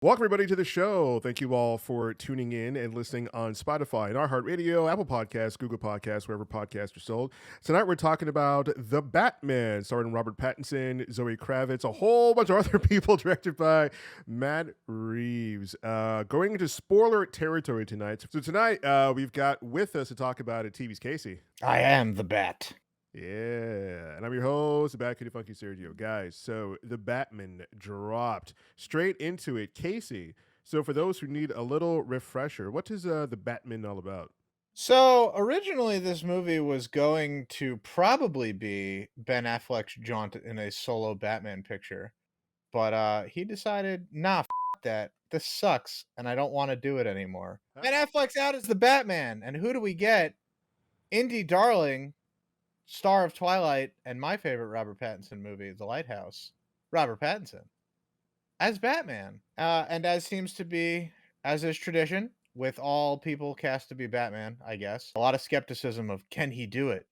Welcome, everybody, to the show. Thank you all for tuning in and listening on Spotify and iHeartRadio, Apple Podcasts, Google Podcasts, wherever podcasts are sold. Tonight, we're talking about The Batman, starring Robert Pattinson, Zoe Kravitz, a whole bunch of other people, directed by Matt Reeves. Going into spoiler territory tonight. So tonight, we've got with us to talk about it, TV's Casey. I am the Bat. Yeah, and I'm your host, the Bat Kitty Funky Sergio. Guys, so the Batman dropped straight into it. Casey, so for those who need a little refresher, what is the Batman all about? So originally, this movie was going to probably be Ben Affleck's jaunt in a solo Batman picture, but he decided, nah, that. This sucks, and I don't want to do it anymore. Huh? Ben Affleck's out as the Batman, and who do we get? Indie darling, star of Twilight, and my favorite Robert Pattinson movie, The Lighthouse, Robert Pattinson as Batman. And as seems to be, as is tradition, with all people cast to be Batman, I guess, a lot of skepticism of can he do it?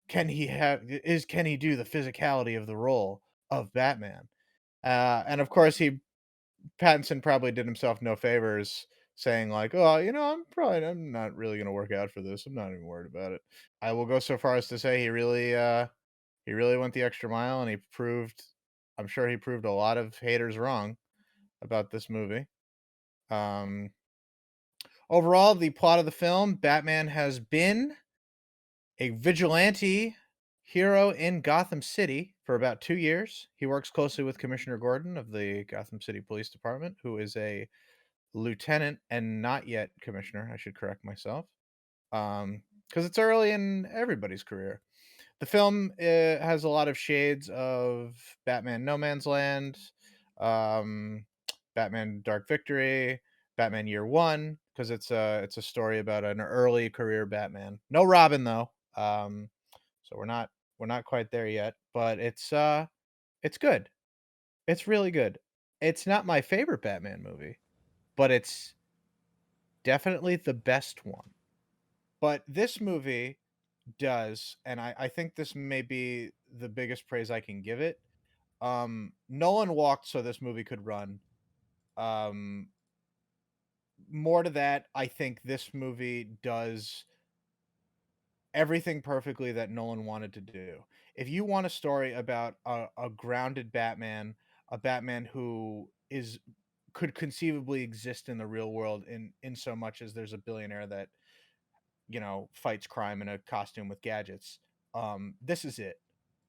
Can he do the physicality of the role of Batman? And of course, Pattinson probably did himself no favors saying like, "Oh, I'm not really gonna work out for this. I'm not even worried about it." I will go so far as to say he really went the extra mile, and I'm sure he proved a lot of haters wrong about this movie. Um, Overall, the plot of the film, Batman has been a vigilante hero in Gotham City for about 2 years. He works closely with Commissioner Gordon of the Gotham City Police Department, who is a lieutenant and not yet commissioner. I should correct myself. Because it's early in everybody's career. The film has a lot of shades of Batman No Man's Land, um, Batman Dark Victory, Batman Year One, because it's a story about an early career Batman. No Robin though, so we're not quite there yet, but it's good. It's really good. It's not my favorite Batman movie, but it's definitely the best one. But this movie does, and I think this may be the biggest praise I can give it. Nolan walked so this movie could run. Um, More to that, I think this movie does everything perfectly that Nolan wanted to do. If you want a story about a grounded Batman, a Batman who is could conceivably exist in the real world in so much as there's a billionaire that fights crime in a costume with gadgets. This is it.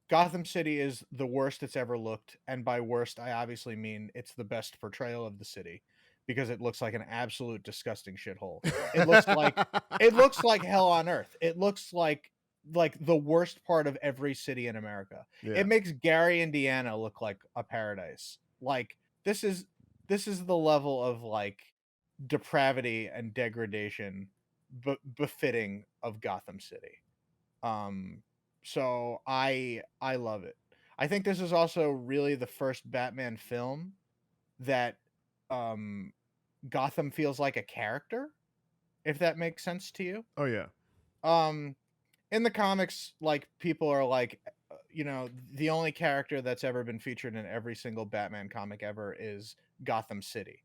Gotham City is the worst it's ever looked, and by worst, I obviously mean it's the best portrayal of the city because it looks like an absolute disgusting shithole. It looks like it looks like hell on earth. It looks like the worst part of every city in America. Yeah. It makes Gary, Indiana look like a paradise. Like this is the level of like depravity and degradation befitting of Gotham City. Um, so I love it. I think this is also really the first Batman film that um Gotham feels like a character, if that makes sense to you. Oh yeah. Um in the comics, like people are like the only character that's ever been featured in every single Batman comic ever is Gotham City.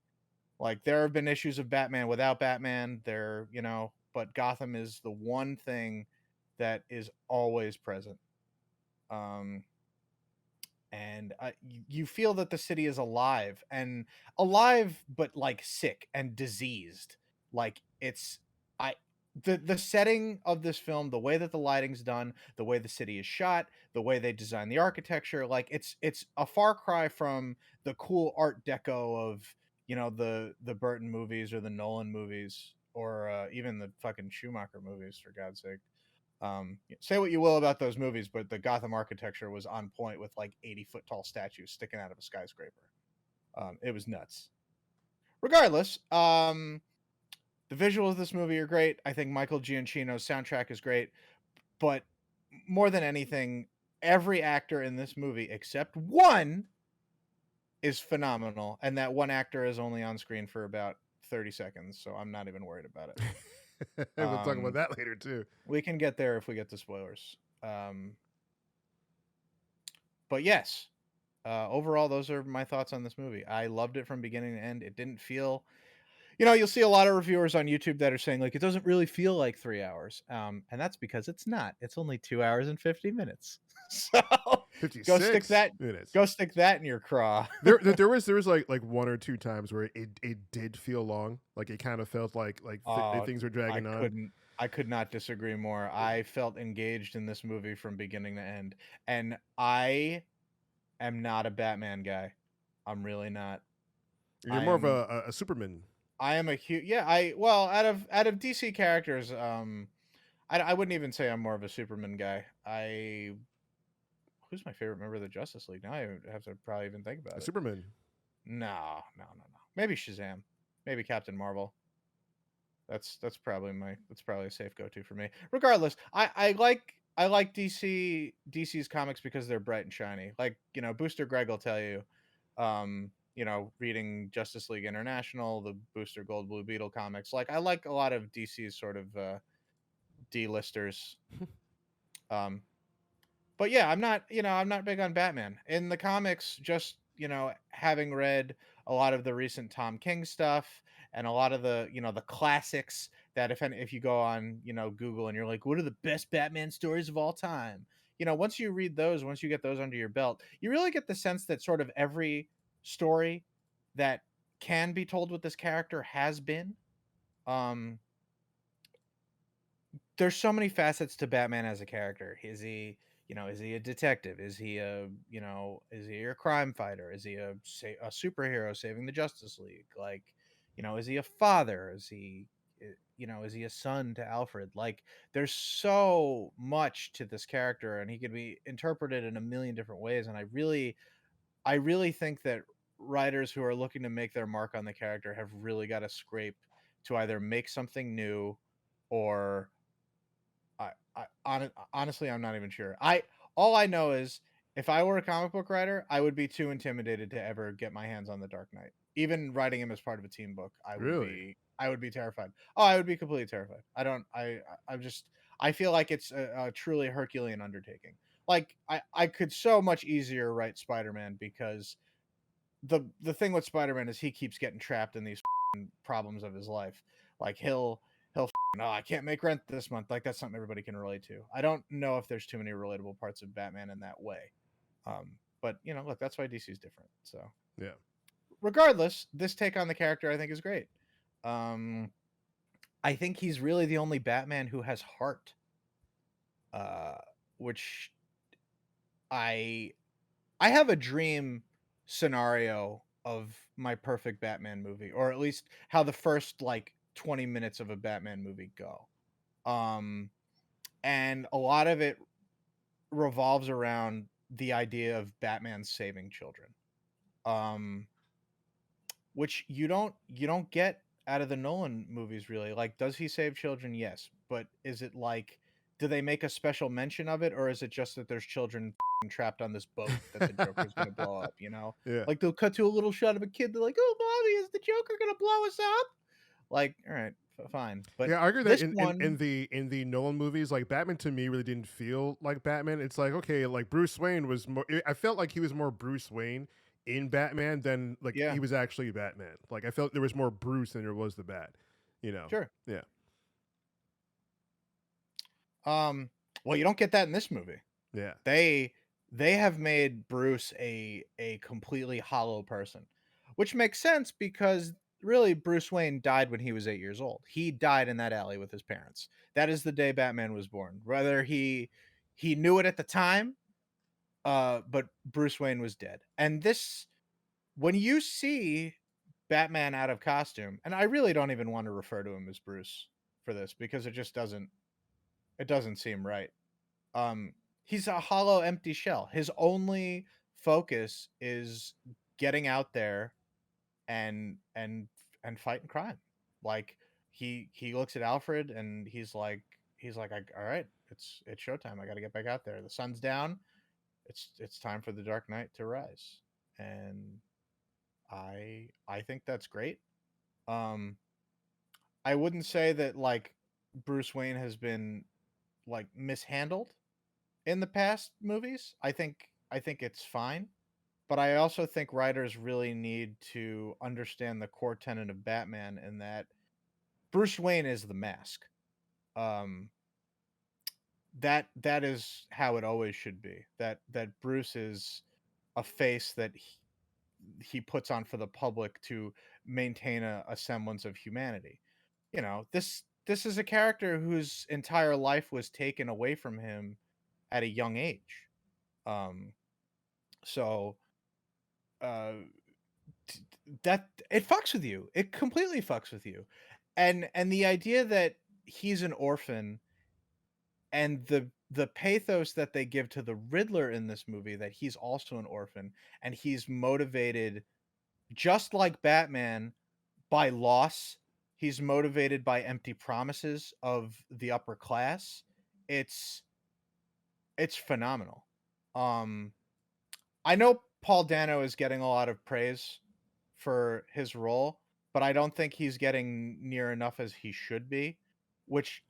Like there have been issues of Batman without Batman, but Gotham is the one thing that is always present. Um, and you feel that the city is alive, but like sick and diseased. Like it's I the setting of this film, the way that the lighting's done, the way the city is shot, the way they design the architecture, like it's a far cry from the cool Art Deco of the Burton movies or the Nolan movies or even the fucking Schumacher movies, for God's sake. Say what you will about those movies, but the Gotham architecture was on point with like 80-foot tall statues sticking out of a skyscraper. It was nuts. Regardless, the visuals of this movie are great. I think Michael Giacchino's soundtrack is great, but more than anything, every actor in this movie except one is phenomenal, and that one actor is only on screen for about 30 seconds, so I'm not even worried about it. We'll talk about Um, that later too. we can get there if we get to spoilers. But yes, Overall, those are my thoughts on this movie. I loved it from beginning to end. It didn't feel, you'll see a lot of reviewers on YouTube that are saying like it doesn't really feel like 3 hours, and that's because it's not. It's only 2 hours and 50 minutes. So go stick 56 that, minutes. go stick that in your craw. There was like one or two times where it did feel long. Like it kind of felt like Oh, things were I dragging on. couldn't. I could not disagree more. I felt engaged in this movie from beginning to end, and I am not a Batman guy. I'm really not. You're I more of am. a Superman. I am a huge. Yeah. Well, out of DC characters, I wouldn't even say I'm more of a Superman guy. Who's my favorite member of the Justice League? Now I have to probably even think A about it. Superman. No, no, no, no. Maybe Shazam. Maybe Captain Marvel. That's probably a safe go-to for me. Regardless, I like DC's comics because they're bright and shiny. Like, Booster Greg will tell you, reading Justice League International, the Booster Gold Blue Beetle comics. Like, I like a lot of DC's sort of D-listers. Um, but yeah, I'm not big on Batman. In the comics, just, having read a lot of the recent Tom King stuff and a lot of the classics that if you go on, Google and you're like, what are the best Batman stories of all time? Once you read those, once you get those under your belt, you really get the sense that sort of every story that can be told with this character has been. Um, there's so many facets to Batman as a character. Is he a detective? Is he a crime fighter? Is he a superhero saving the Justice League? Like, is he a father? Is he a son to Alfred? Like, there's so much to this character, and he could be interpreted in a million different ways. And I really think that writers who are looking to make their mark on the character have really got to scrape to either make something new or honestly, I'm not even sure. All I know is if I were a comic book writer, I would be too intimidated to ever get my hands on the Dark Knight. Even writing him as part of a team book, I would Really? be I would be terrified. Oh, I would be completely terrified. I don't I'm just I feel like it's a truly Herculean undertaking. Like I could so much easier write Spider-Man because the thing with Spider-Man is he keeps getting trapped in these problems of his life. Like he'll no, I can't make rent this month. Like that's something everybody can relate to. I don't know if there's too many relatable parts of Batman in that way. But look, that's why DC's different. So Yeah. regardless, this take on the character I think is great. Um, I think he's really the only Batman who has heart. Uh, which I I have a dream scenario of my perfect Batman movie, or at least how the first like 20 minutes of a Batman movie go. Um, and a lot of it revolves around the idea of Batman saving children. Um, which you don't get out of the Nolan movies really. Like, does he save children? Yes, but is it like, do they make a special mention of it, or is it just that there's children trapped on this boat that the Joker's gonna blow up? Yeah. Like they'll cut to a little shot of a kid. They're like, "Oh, mommy, is the Joker gonna blow us up?" Like, all right, fine, but Yeah, I agree that this in one, the Nolan movies, like Batman to me really didn't feel like Batman. It's like okay, like Bruce Wayne was more. I felt like he was more Bruce Wayne in Batman than like yeah, he was actually Batman. Like I felt there was more Bruce than there was the Bat. You know? sure. Yeah, Um, well, you don't get that in this movie. yeah, They have made Bruce a completely hollow person, which makes sense because really Bruce Wayne died when he was 8 years old. He died in that alley with his parents. That is the day Batman was born. Whether he knew it at the time, but Bruce Wayne was dead. And this, when you see Batman out of costume, and I really don't even want to refer to him as Bruce for this because it doesn't seem right. um he's a hollow empty shell. His only focus is getting out there and fighting crime. Like, he looks at Alfred and he's like, all right, it's showtime. I got to get back out there. The sun's down. It's time for the Dark Knight to rise. And I think that's great. um I wouldn't say that like Bruce Wayne has been like mishandled in the past movies. I think it's fine. but I also think writers really need to understand the core tenet of Batman, and that Bruce Wayne is the mask. Um, that is how it always should be. That Bruce is a face that he puts on for the public to maintain a semblance of humanity. You know, this is a character whose entire life was taken away from him at a young age. Um, so uh, that it fucks with you. It completely fucks with you, and the idea that he's an orphan, and the pathos that they give to the Riddler in this movie, that he's also an orphan and he's motivated just like Batman by loss. He's motivated by empty promises of the upper class. It's it's phenomenal. Um I know Paul Dano is getting a lot of praise for his role, but I don't think he's getting near enough as he should be, which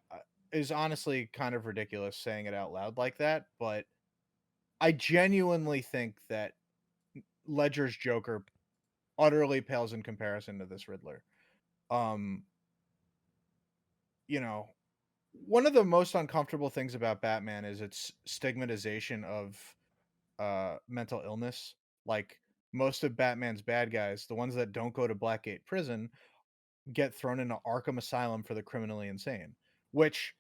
is honestly kind of ridiculous saying it out loud like that, but I genuinely think that Ledger's Joker utterly pales in comparison to this Riddler. Um, you know, one of the most uncomfortable things about Batman is its stigmatization of mental illness. Like, most of Batman's bad guys, the ones that don't go to Blackgate prison, get thrown into Arkham Asylum for the criminally insane, which,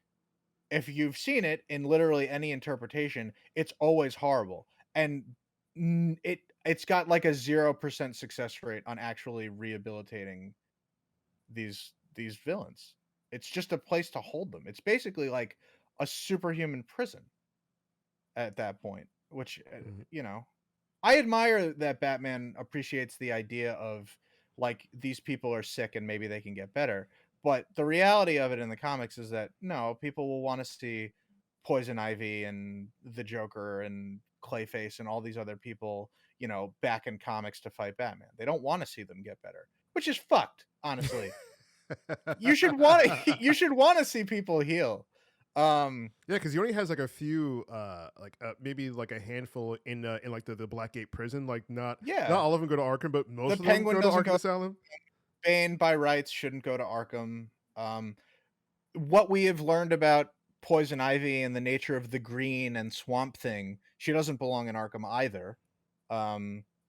if you've seen it in literally any interpretation, it's always horrible. And it's got like a 0% success rate on actually rehabilitating these villains. It's just a place to hold them. It's basically like a superhuman prison at that point, which Mhm. you know, I admire that Batman appreciates the idea of, like, these people are sick and maybe they can get better. But the reality of it in the comics is that no, people will want to see Poison Ivy and the Joker and Clayface and all these other people, you know, back in comics to fight Batman. They don't want to see them get better, which is fucked, honestly. You should want to you should want to see people heal. Um Yeah, because he only has like a few, maybe like a handful in like the Blackgate prison. Like not yeah, all of them go to Arkham, but the most of them Penguin go to doesn't Arkham go. Asylum. Bane by rights shouldn't go to Arkham. What we have learned about Poison Ivy and the nature of the Green and Swamp Thing, she doesn't belong in Arkham either.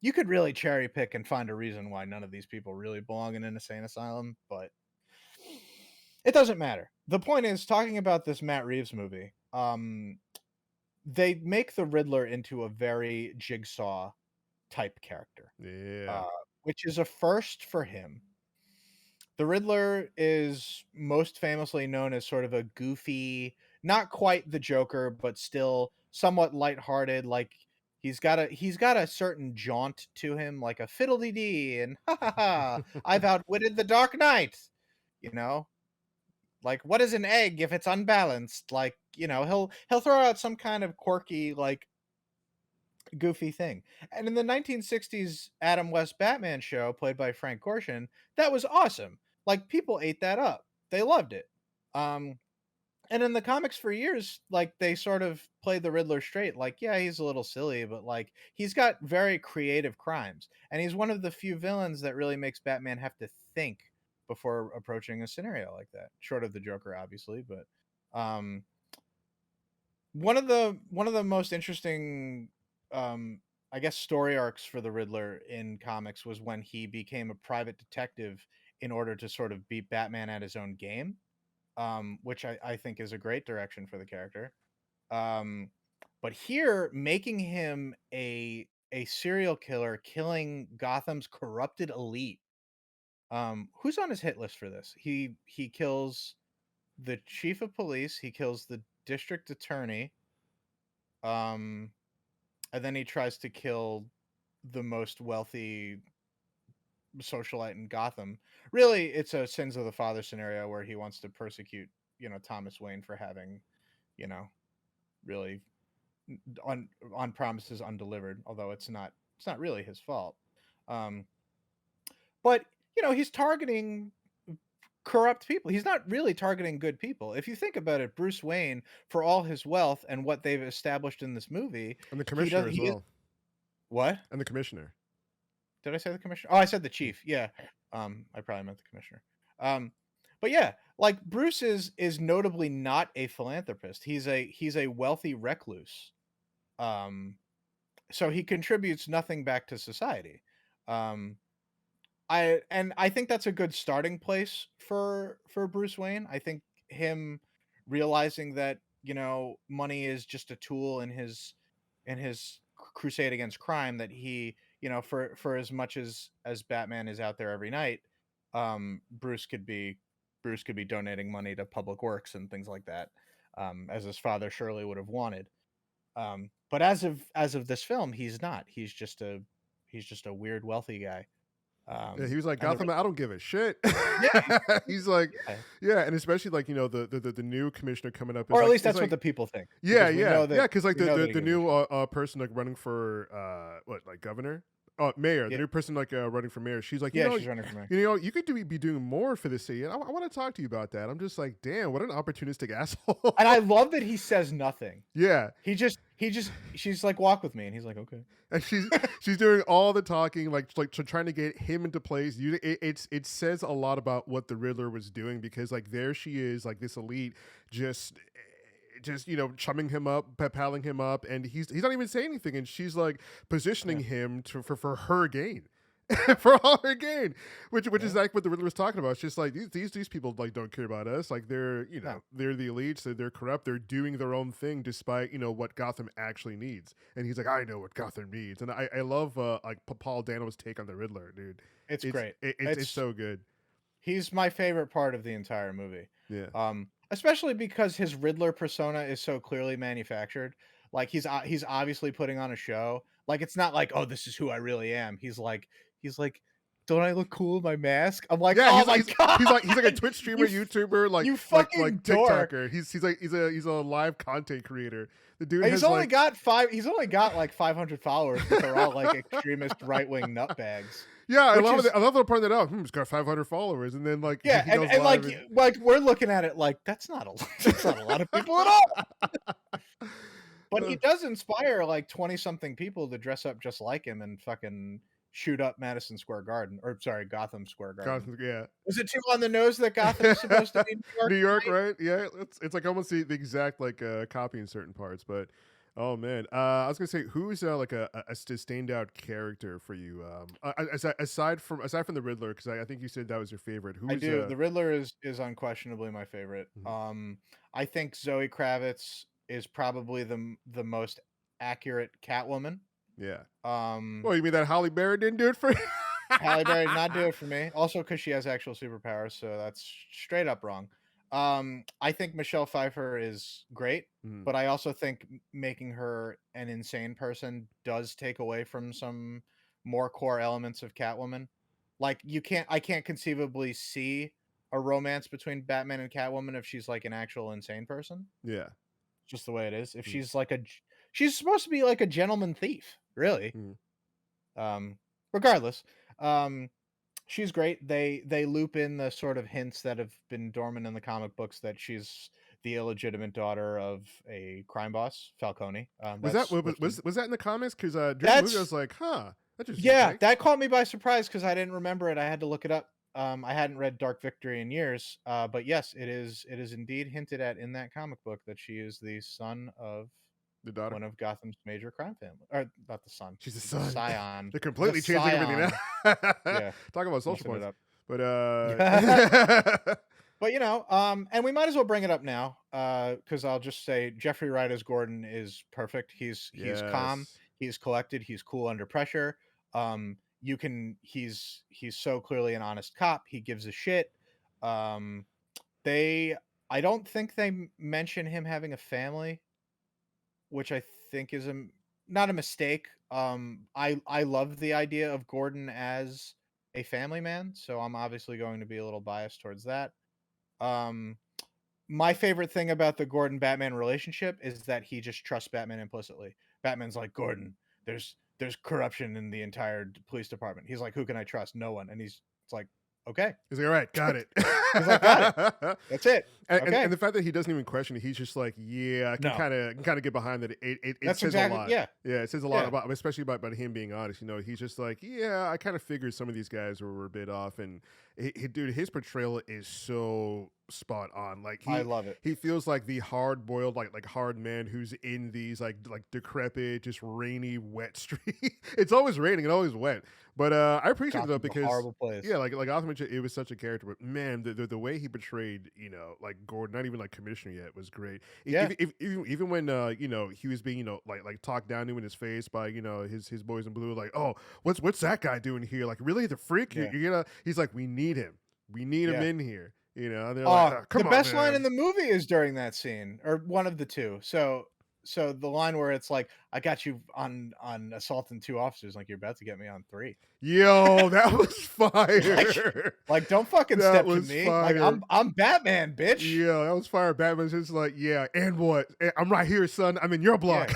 You could really cherry pick and find a reason why none of these people really belong in an insane asylum, but it doesn't matter. The point is, talking about this Matt Reeves movie, they make the Riddler into a very Jigsaw type character, Yeah. uh, which is a first for him. The Riddler is most famously known as sort of a goofy, not quite the Joker, but still somewhat lighthearted. Like, he's got a certain jaunt to him, like a fiddle-dee-dee and ha ha ha, I've outwitted the Dark Knight. You know, like, what is an egg if it's unbalanced? Like, you know, he'll throw out some kind of quirky, like, goofy thing. And in the 1960s Adam West Batman show, played by Frank Gorshin, that was awesome. Like, people ate that up. They loved it. Um, and in the comics for years, like, they sort of played the Riddler straight. Like, yeah, he's a little silly, but like, he's got very creative crimes, and he's one of the few villains that really makes Batman have to think before approaching a scenario like that. Short of the Joker, obviously, but um, one of the most interesting um I guess story arcs for the Riddler in comics was when he became a private detective in order to sort of beat Batman at his own game, which I think is a great direction for the character. um but here, making him a serial killer killing Gotham's corrupted elite. Who's on his hit list for this? He kills the chief of police, he kills the district attorney, um and then he tries to kill the most wealthy socialite in Gotham. Really, it's a sins of the father scenario where he wants to persecute, you know, Thomas Wayne for having, you know, really on promises undelivered. Although it's not really his fault. Um, but you know, he's targeting corrupt people. He's not really targeting good people. If you think about it, Bruce Wayne, for all his wealth and what they've established in this movie, And the he commissioner does as he is well. What? And the commissioner. Did I say the commissioner? Oh, I said the chief. Yeah. I probably meant the commissioner. Um, but yeah, like Bruce is notably not a philanthropist. He's a wealthy recluse. Um, so he contributes nothing back to society. Um, I think that's a good starting place for Bruce Wayne. I think him realizing that, money is just a tool in his crusade against crime, that he, for as much as Batman is out there every night, Bruce could be donating money to public works and things like that, as his father surely would have wanted. But as of this film, he's not. He's just a weird wealthy guy. Yeah, he was like, And the Gotham, I don't give a shit. Yeah, He's like, yeah. yeah, and especially like the new commissioner coming up is Or at like, least it's that's what like, the people think. yeah, Because we yeah, know yeah, that because like we know that he the gives a new shit. person like running for like governor, mayor, the Yeah, new person like running for mayor. She's like, yeah, she's running for mayor. you could be doing more for the city, and I want to talk to you about that. I'm just like, damn, what an opportunistic asshole. And I love that he says nothing. Yeah, She's like, walk with me, and he's like, okay. and she's doing all the talking, like trying to get him into place. It says a lot about what the Riddler was doing, because like there she is, like this elite, just chumming him up, palling him up, and he's not even saying anything, and she's like positioning Yeah, him for her gain. For all her gain, which yeah. is like what the Riddler was talking about. It's just like these people like don't care about us. Like they're No, they're the elites. They're corrupt. They're doing their own thing despite what Gotham actually needs. And he's like, I know what Gotham needs. And I love like Paul Dano's take on the Riddler, dude. it's great. It's so good. He's my favorite part of the entire movie. Yeah. Especially because his Riddler persona is so clearly manufactured. Like he's obviously putting on a show. Like it's not like, oh, this is who I really am. He's like, don't I look cool in my mask? I'm like, Yeah, oh my god, he's like a Twitch streamer, you YouTuber, you fucking dork. TikToker. He's a live content creator. The dude He's has only like got like 500 followers, but they're all like extremist right wing nutbags. yeah, Which is I love the part that he's got 500 followers, and then like yeah, he and, goes and live like we're looking at it like that's not a lot of people at all. But he and, does inspire like 20 something people to dress up just like him and fucking shoot up Madison Square Garden, or sorry, Gotham Square Garden. yeah. Was it too on the nose that Gotham is supposed to be New York? New York, right? Yeah, it's like almost the exact like copy in certain parts, but oh man, I was gonna say, who's like a standout character for you? Aside from the Riddler, because I think you said that was your favorite. I Who's do. The Riddler is unquestionably my favorite. mhm. I think Zoe Kravitz is probably the most accurate Catwoman. Yeah. Um, Well, you mean that Holly Berry didn't do it for you? Halle Berry did not do it for me. Also, because she has actual superpowers, so that's straight up wrong. I think Michelle Pfeiffer is great, Mhm. but I also think making her an insane person does take away from some more core elements of Catwoman. Like I can't conceivably see a romance between Batman and Catwoman if she's like an actual insane person. Yeah. Just the way it is. If Mm, she's supposed to be like a gentleman thief, really. mm. Um, Regardless, um, she's great. They loop in the sort of hints that have been dormant in the comic books that she's the illegitimate daughter of a crime boss, Falcone. Was that That's which is was that in the comics? Because during the movie, I was that's like, huh, that's just yeah, okay. that caught me by surprise because I didn't remember it. I had to look it up. I hadn't read Dark Victory in years, but yes, it is indeed hinted at in that comic book that she is the son of The daughter. one of Gotham's major crime family, or not the son, She's the the son. scion, They're the completely changing everything scion. now. Yeah, Talk about social messing it points. up. But But and we might as well bring it up now, because I'll just say Jeffrey Wright as Gordon is perfect. He's calm, yes. he's collected, he's cool under pressure. He's so clearly an honest cop. He gives a shit. Um, they I don't think they mention him having a family, which I think is not a mistake. I love the idea of Gordon as a family man, so I'm obviously going to be a little biased towards that. Um, my favorite thing about the Gordon Batman relationship is that he just trusts Batman implicitly. Batman's like, Gordon, there's corruption in the entire police department. He's like, who can I trust? No one. And it's like, okay. He's like, all right, got it. He's like, got it. That's it. Okay. And the fact that he doesn't even question it, he's just like, yeah, I can No. kind of get behind that. It That's says exactly a lot. yeah. Yeah, it says a lot Yeah. about, especially about him being honest. You know, he's just like, yeah, I kind of figured some of these guys were a bit off, and dude, his portrayal is so spot on. Like I love it. he feels like the hard boiled, like hard man who's in these like decrepit, just rainy, wet street. It's always raining and always wet. But I appreciate it though Gotham's a because horrible place. yeah, like Arthur mentioned, it was such a character. But man, the way he portrayed, you know, like Gordon, not even like Commissioner yet, was great. Yeah. Even when you know, he was being, you know, like talked down to in his face by, you know, his boys in blue, like, oh, what's that guy doing here? Like, really, the freak? Yeah. You're gonna? He's like, we need him. We need him Yeah. in here. You know, and they're like, oh, come The on, best line man." in the movie is during that scene, or one of the two. So the line where it's like, "I got you on assaulting 2 officers, like you're about to get me on 3." Yo, that was fire. Like, don't fucking That step to was me. Like fire. I'm Batman, bitch. Yeah, that was fire. Batman's just like, yeah, and what? I'm right here, son. I'm in your block.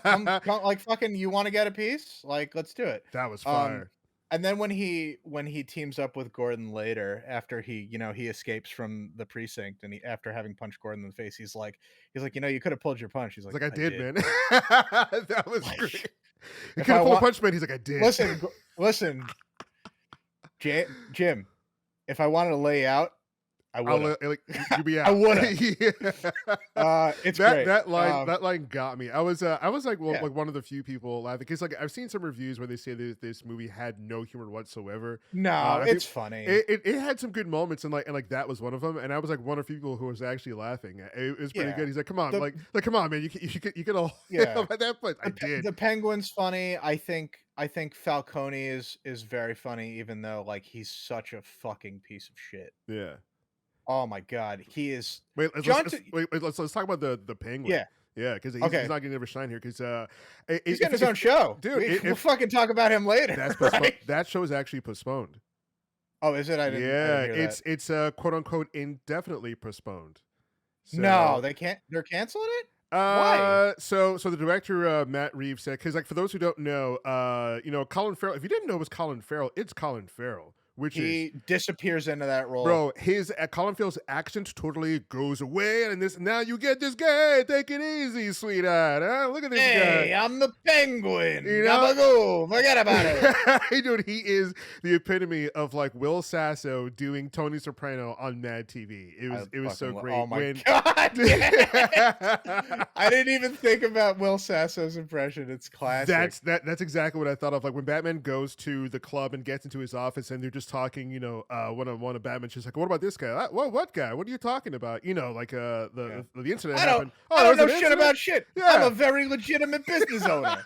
Come, like fucking, you want to get a piece? Like, let's do it. That was fire. And then when he teams up with Gordon later, after he escapes from the precinct, and after having punched Gordon in the face, he's like, you know, you could have pulled your punch. He's He's like, like, I did, man. That was Like, great. You if could I have pulled a want, punch, man. He's like, I did. listen, Jim. If I wanted to lay out, I would. Like, you be out. I would've. Yeah. It's great. That line got me. I was like, well, Yeah. like one of the few people laughing because like I've seen some reviews where they say this movie had no humor whatsoever. No, I it's think funny. It had some good moments and like that was one of them. And I was like one of the people who was actually laughing. It was pretty Yeah. good. He's like, come on, The- like come on, man. You can all Yeah. at that point. I did. The Penguin's funny. I think Falcone is very funny, even though like he's such a fucking piece of shit. Yeah. Oh my god, he is. Wait, John let's talk about the Penguin. Yeah. Yeah, because he's Okay. not gonna ever shine here because He's getting his own show, dude, We'll fucking talk about him later. that's right? that show is actually postponed. Oh, is it? I didn't hear that. It's quote unquote indefinitely postponed. So, No, they can't. They're canceling it. Why? So the director Matt Reeves said, because like for those who don't know, you know, Colin Farrell. If you didn't know it was Colin Farrell, it's Colin Farrell. Which He disappears into that role. bro, his Colin Farrell's accent totally goes away, and this now you get this guy. Take it easy, sweetheart. Huh? Look at this Hey, guy. I'm the Penguin. You know? Gabagoo. Forget about it. Hey, dude, he is the epitome of like Will Sasso doing Tony Soprano on Mad TV. It was so great. Oh my god! Yeah. I didn't even think about Will Sasso's impression. It's classic. That's exactly what I thought of. Like when Batman goes to the club and gets into his office, and they're just talking. You know, one of Batman's just like, "What about this guy? What guy? What are you talking about? You know, like the incident happened. I don't know there's an shit incident?" about shit. Yeah. I'm a very legitimate business owner.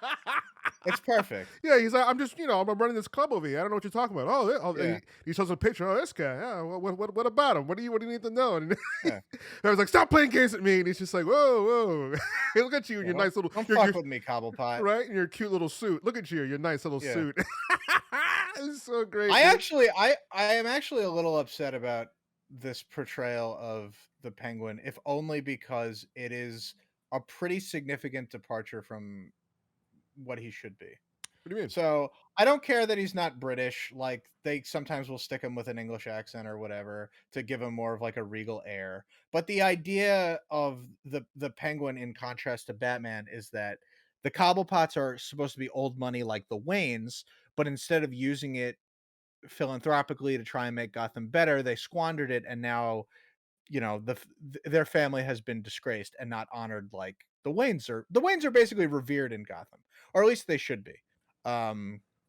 It's perfect. Yeah, he's like, I'm just, you know, I'm running this club over here. I don't know what you're talking about. Yeah. He shows a picture. Oh, this guy. Yeah, what about him? What do you need to know? And Yeah. I was like, stop playing games with me. And he's just like, whoa. Look at you in your nice little, Don't your, fuck your- with me, Cobblepot. right? In your cute little suit. Look at you, your nice little Yeah. suit. It's so great. I dude. am actually a little upset about this portrayal of the Penguin, if only because it is a pretty significant departure from what he should be. What do you mean? So I don't care that he's not British. Like they sometimes will stick him with an English accent or whatever to give him more of like a regal air. But the idea of the Penguin in contrast to Batman is that the Cobblepots are supposed to be old money like the Waynes, but instead of using it philanthropically to try and make Gotham better, they squandered it, and now you know their family has been disgraced and not honored like the Waynes are. The Waynes are basically revered in Gotham, or at least they should be.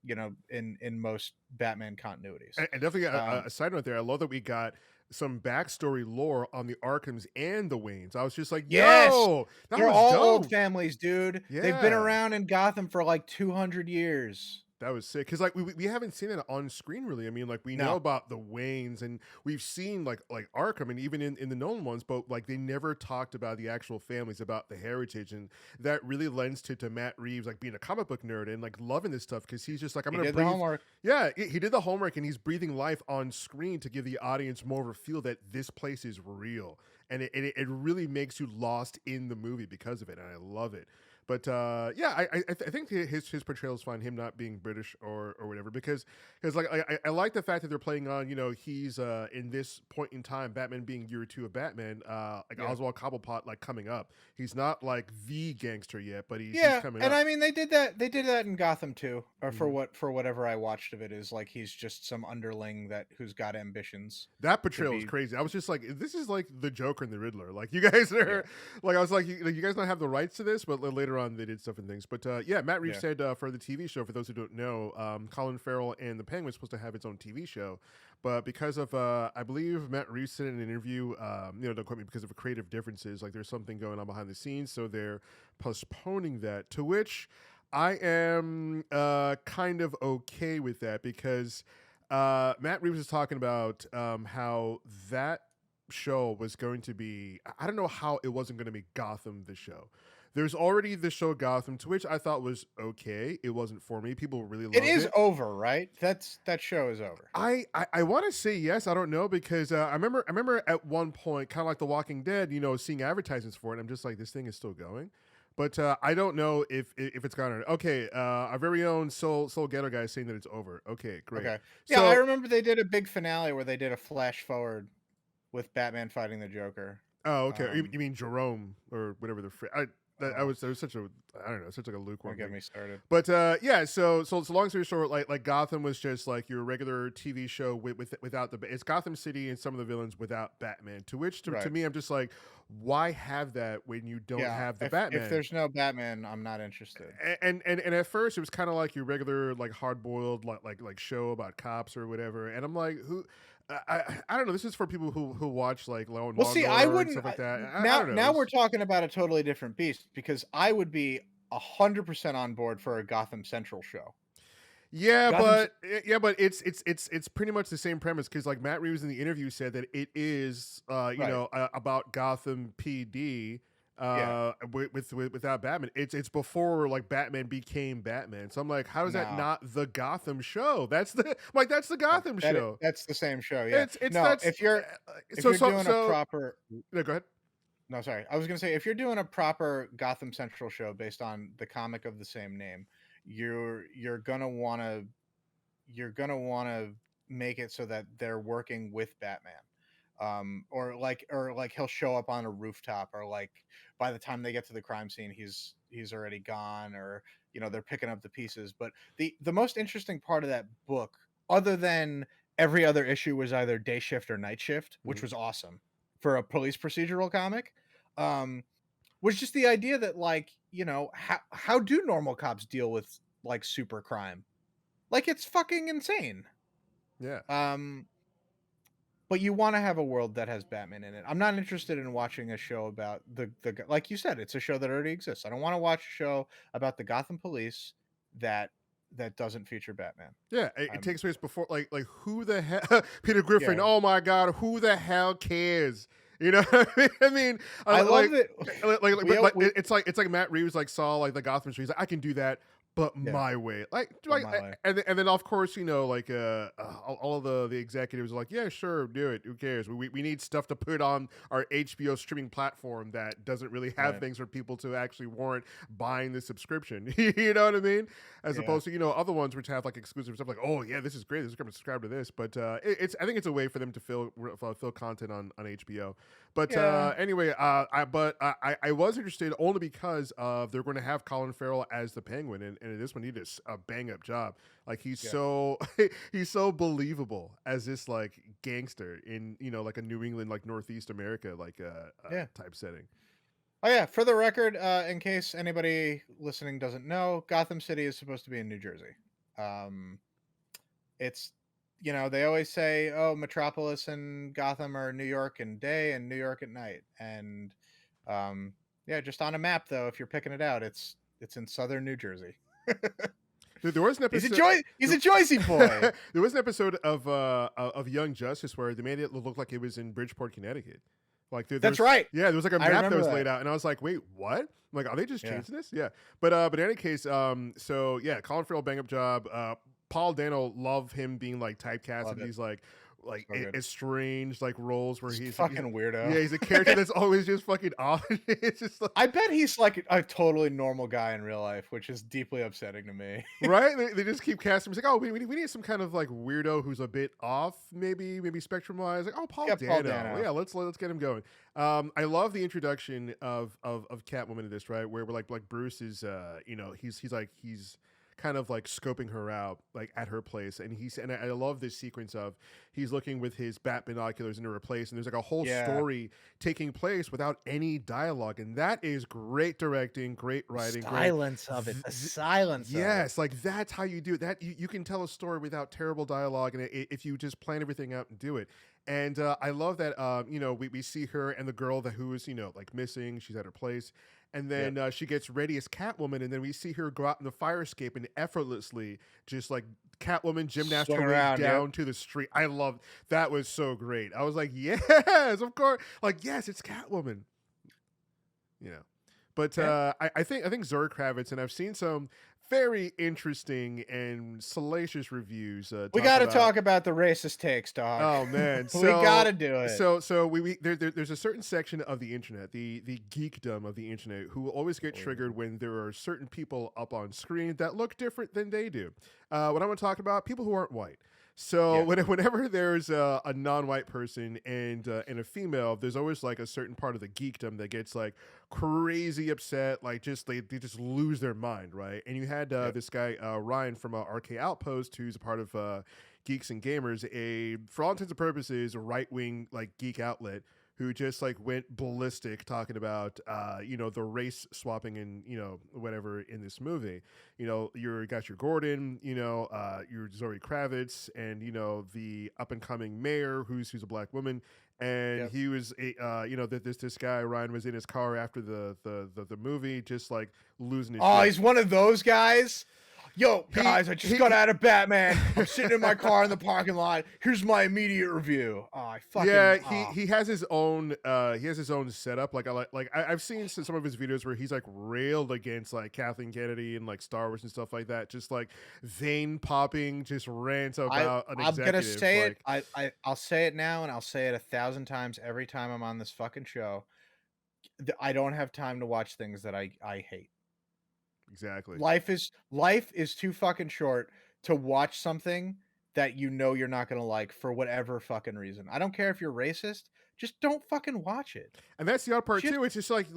You know, in most Batman continuities. And definitely a side note there. I love that we got some backstory lore on the Arkhams and the Waynes. I was just like, Yes! yo, that They're was all dope. old families, dude. They've been Yeah. around in Gotham for like 200 years. That was sick because like we haven't seen it on screen really. I mean, like we know No. about the Waynes and we've seen like Arkham and even in the Nolan ones, but like they never talked about the actual families, about the heritage, and that really lends to Matt Reeves like being a comic book nerd and like loving this stuff because he's just like, I'm He gonna did breathe. the homework. Yeah, he did the homework and he's breathing life on screen to give the audience more of a feel that this place is real, and it really makes you lost in the movie because of it, and I love it. But yeah, I think his portrayal is fine. Him not being British or whatever, because like I like the fact that they're playing on, he's in this point in time, Batman being year 2 of Batman, like Oswald Cobblepot like coming up. He's not like the gangster yet, but he's coming and up. I mean they did that in Gotham too, or for whatever I watched of it, is like he's just some underling who's got ambitions. That portrayal was crazy. I was just like, this is like the Joker and the Riddler. Like you guys are like, I was like, you guys don't have the rights to this, but later on they did stuff and things. But yeah, Matt Reeves said for the TV show, for those who don't know, Colin Farrell and the Penguin's supposed to have its own TV show, but because of I believe Matt Reeves said in an interview, don't quote me, because of creative differences, like there's something going on behind the scenes, so they're postponing that. To which I am kind of okay with that, because Matt Reeves is talking about how that show was going to be, I don't know how it wasn't going to be Gotham the show. There's already the show Gotham, to which I thought was okay. It wasn't for me. People really loved it. It is over, right? That show is over. I want to say yes. I don't know, because I remember at one point, kind of like The Walking Dead, seeing advertisements for it. I'm just like, this thing is still going. But I don't know if it's gone or not. Okay, our very own Soul Ghetto guy is saying that it's over. Okay, great. Okay. Yeah, I remember they did a big finale where they did a flash forward with Batman fighting the Joker. Oh, okay. You mean Jerome or whatever there was such a, I don't know, such like a lukewarm. Don't get me started. But yeah, so long story short, like Gotham was just like your regular TV show without it's Gotham City and some of the villains without Batman. To which to me, I'm just like, why have that when you don't have the Batman? If there's no Batman, I'm not interested. And at first it was kind of like your regular like hard boiled like show about cops or whatever. And I'm like, who? I don't know. This is for people who watch like Law and Order and stuff like that. Now we're talking about a totally different beast, because I would be 100% on board for a Gotham Central show. Yeah, but it's pretty much the same premise, because like Matt Reeves in the interview said that it is about Gotham PD. Without Batman, it's before like Batman became Batman. So I'm like, how is that not the Gotham show? That's the Gotham show. That's the same show. Yeah. If you're doing a proper, no, go ahead. No, sorry. I was gonna say, if you're doing a proper Gotham Central show based on the comic of the same name, you're gonna wanna make it so that they're working with Batman. Or like he'll show up on a rooftop, or like by the time they get to the crime scene, he's already gone, or they're picking up the pieces. But the most interesting part of that book, other than every other issue was either day shift or night shift, which was awesome for a police procedural comic, was just the idea that like, how do normal cops deal with like super crime? Like, it's fucking insane. Yeah. But you want to have a world that has Batman in it. I'm not interested in watching a show about the like you said, it's a show that already exists. I don't want to watch a show about the Gotham police that doesn't feature Batman. Yeah, it takes place before like who the hell Peter Griffin? Yeah. Oh my God, who the hell cares? You know what I mean? I mean, I love it. It's like Matt Reeves like saw like the Gotham streets. Like, I can do that, but my way. And then of course, like all of the executives are like, yeah, sure, do it. Who cares? We need stuff to put on our HBO streaming platform that doesn't really have things for people to actually warrant buying the subscription. You know what I mean? As opposed to other ones which have like exclusive stuff, like, oh yeah, this is great. This is going to subscribe to this. But I think it's a way for them to fill content on HBO. But anyway, I was interested only because they're going to have Colin Farrell as the Penguin, and this one he did a bang up job. Like he's so believable as this like gangster in like a New England, like Northeast America type setting. Oh yeah, for the record, in case anybody listening doesn't know, Gotham City is supposed to be in New Jersey. It's they always say, oh, Metropolis and Gotham are New York in day and New York at night. And just on a map though, if you're picking it out, it's in southern New Jersey. Dude, there was an episode. He's a Jersey boy. There was an episode of Young Justice where they made it look like it was in Bridgeport, Connecticut. Like that's right. Yeah, there was like a map that was laid out, and I was like, "Wait, what? I'm like, are they just changing this?" Yeah, but in any case, so yeah, Colin Farrell bang up job. Paul Dano, love him being like typecast, and he's like, like So good. strange like roles where he's Fucking weirdo. yeah, he's a character that's always just fucking off. It's just like, I bet he's like a totally normal guy in real life, which is deeply upsetting to me. right? They just keep casting. It's like, oh, we need some kind of like weirdo who's a bit off, maybe spectrum wise. Like, oh, Paul Get Paul Dano. Dano. Yeah, let's get him going. I love the introduction of Catwoman in this, right? Where we're like Bruce is, he's kind of like scoping her out like at her place, and I love this sequence of he's looking with his bat binoculars into her place, and there's like a whole Yeah. story taking place without any dialogue, and that is great directing, great writing, Silence of it. The silence. yes, like that's how you do it. That you can tell a story without terrible dialogue, and if you just plan everything out and do it. And I love that we see her and the girl who is like missing. She's at her place, and then she gets ready as Catwoman, and then we see her go out in the fire escape and effortlessly just like Catwoman gymnast her way down to the street. I love that. Was so great. I was like, yes, of course, like yes, it's Catwoman. But I think Zoe Kravitz, and I've seen some very interesting and salacious reviews. We got to talk about the racist takes, dog. Oh man, we got to do it. So there's a certain section of the internet, the geekdom of the internet, who will always get triggered when there are certain people up on screen that look different than they do. What I'm going to talk about, people who aren't white. So whenever there's a non-white person and a female, there's always like a certain part of the geekdom that gets like crazy upset, like they just lose their mind, right? And you had this guy Ryan from RK Outpost, who's a part of Geeks and Gamers, for all intents and purposes, a right-wing like geek outlet, who just like went ballistic talking about the race swapping and whatever in this movie. You got your Gordon, your Zoe Kravitz, and the up and coming mayor who's a black woman, and he was this guy Ryan was in his car after the movie, just like losing his shit. He's one of those guys. Yo, guys, I just got out of Batman. I'm sitting in my car in the parking lot. Here's my immediate review. I fucking he has his own setup. I've seen some of his videos where he's like railed against like Kathleen Kennedy and like Star Wars and stuff like that. Just like vein popping, just rants about an executive. I'm gonna say it. I'll say it now, and I'll say it 1,000 times every time I'm on this fucking show. I don't have time to watch things that I hate. Exactly. Life is too fucking short to watch something that you're not gonna like for whatever fucking reason. I don't care if you're racist, just don't fucking watch it. And that's the other part too. It's just like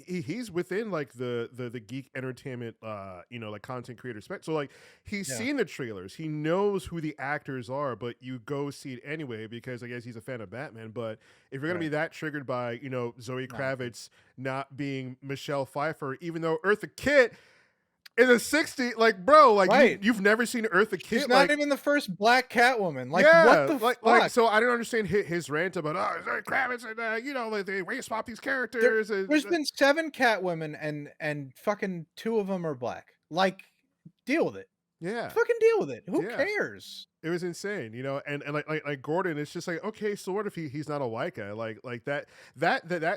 he's within like the geek entertainment like content creator spec. So like he's seen the trailers, he knows who the actors are, but you go see it anyway because I guess he's a fan of Batman. But if you're gonna be that triggered by Zoe Kravitz not being Michelle Pfeiffer, even though Eartha Kitt in the 60s, like, bro, like you've never seen Eartha Kitt. She's not even the first black Catwoman. Like, what the fuck? Like, so I don't understand his rant about Zoe Kravitz and like they way swap these characters. There's been 7 Catwomen and fucking 2 of them are black. Like, deal with it. Yeah, fucking deal with it. Who cares? It was insane, and like Gordon, it's just like, okay, so what if he's not a white guy? Like that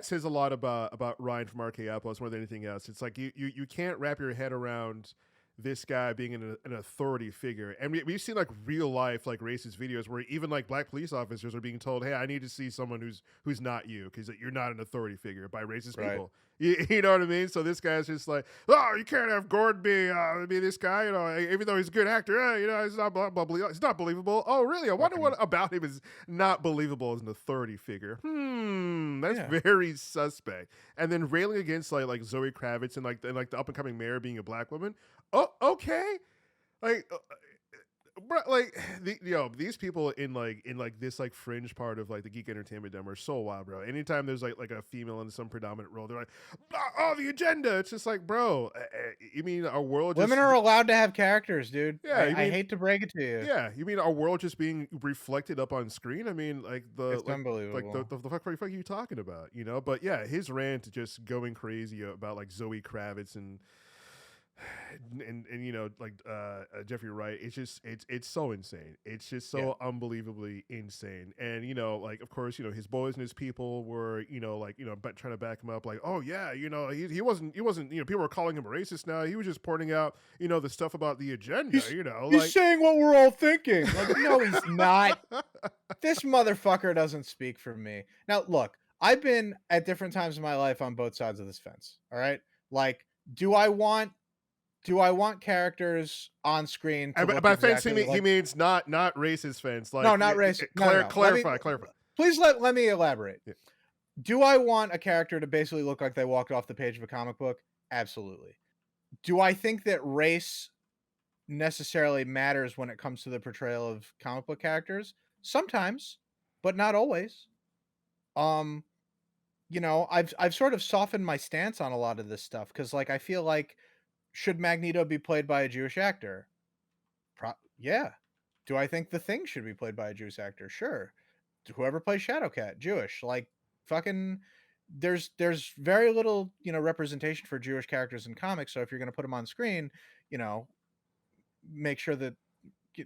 says a lot about Ryan from RK Outpost more than anything else. It's like you can't wrap your head around this guy being an authority figure, and we've seen like real life like racist videos where even like black police officers are being told, hey, I need to see someone who's not you because you're not an authority figure by racist people. You know what I mean? So this guy's just like, oh, you can't have Gordon be this guy, even though he's a good actor, he's not it's not believable. Oh, really? I wonder what about him is not believable as an authority figure. That's very suspect. And then railing against like Zoe Kravitz and like the up and coming mayor being a black woman. Oh, okay. Like, bro, like these people in this like fringe part of like the geek entertainment dumb are so wild, bro. Anytime there's like a female in some predominant role, they're like, oh, the agenda. It's just like, bro, you mean our world? Women are allowed to have characters, dude. Yeah, I hate to break it to you. Yeah, you mean our world just being reflected up on screen? I mean, like it's unbelievable. Like the fuck are you talking about? But yeah, his rant just going crazy about like Zoe Kravitz and Jeffrey Wright. It's so insane. It's just so unbelievably insane. And like of course his boys and his people were trying to back him up, like, oh yeah, he wasn't people were calling him a racist. Now he was just pointing out the stuff about the agenda. He's saying what we're all thinking. Like, no, he's not. This motherfucker doesn't speak for me. Now, look, I've been at different times in my life on both sides of this fence. All right, like, do I want characters on screen to And look by fence, exactly he like? means not racist fence. No, Like, not racist. No, no, no. clarify, clarify. Please let me elaborate. Yeah. Do I want a character to basically look like they walked off the page of a comic book? Absolutely. Do I think that race necessarily matters when it comes to the portrayal of comic book characters? Sometimes, but not always. Um, I've sort of softened my stance on a lot of this stuff because, like, I feel like, should Magneto be played by a Jewish actor? Yeah. Do I think the Thing should be played by a Jewish actor? Sure. Whoever plays Shadowcat, Jewish. Like, fucking, there's very little, representation for Jewish characters in comics. So if you're going to put them on screen, you know, make sure that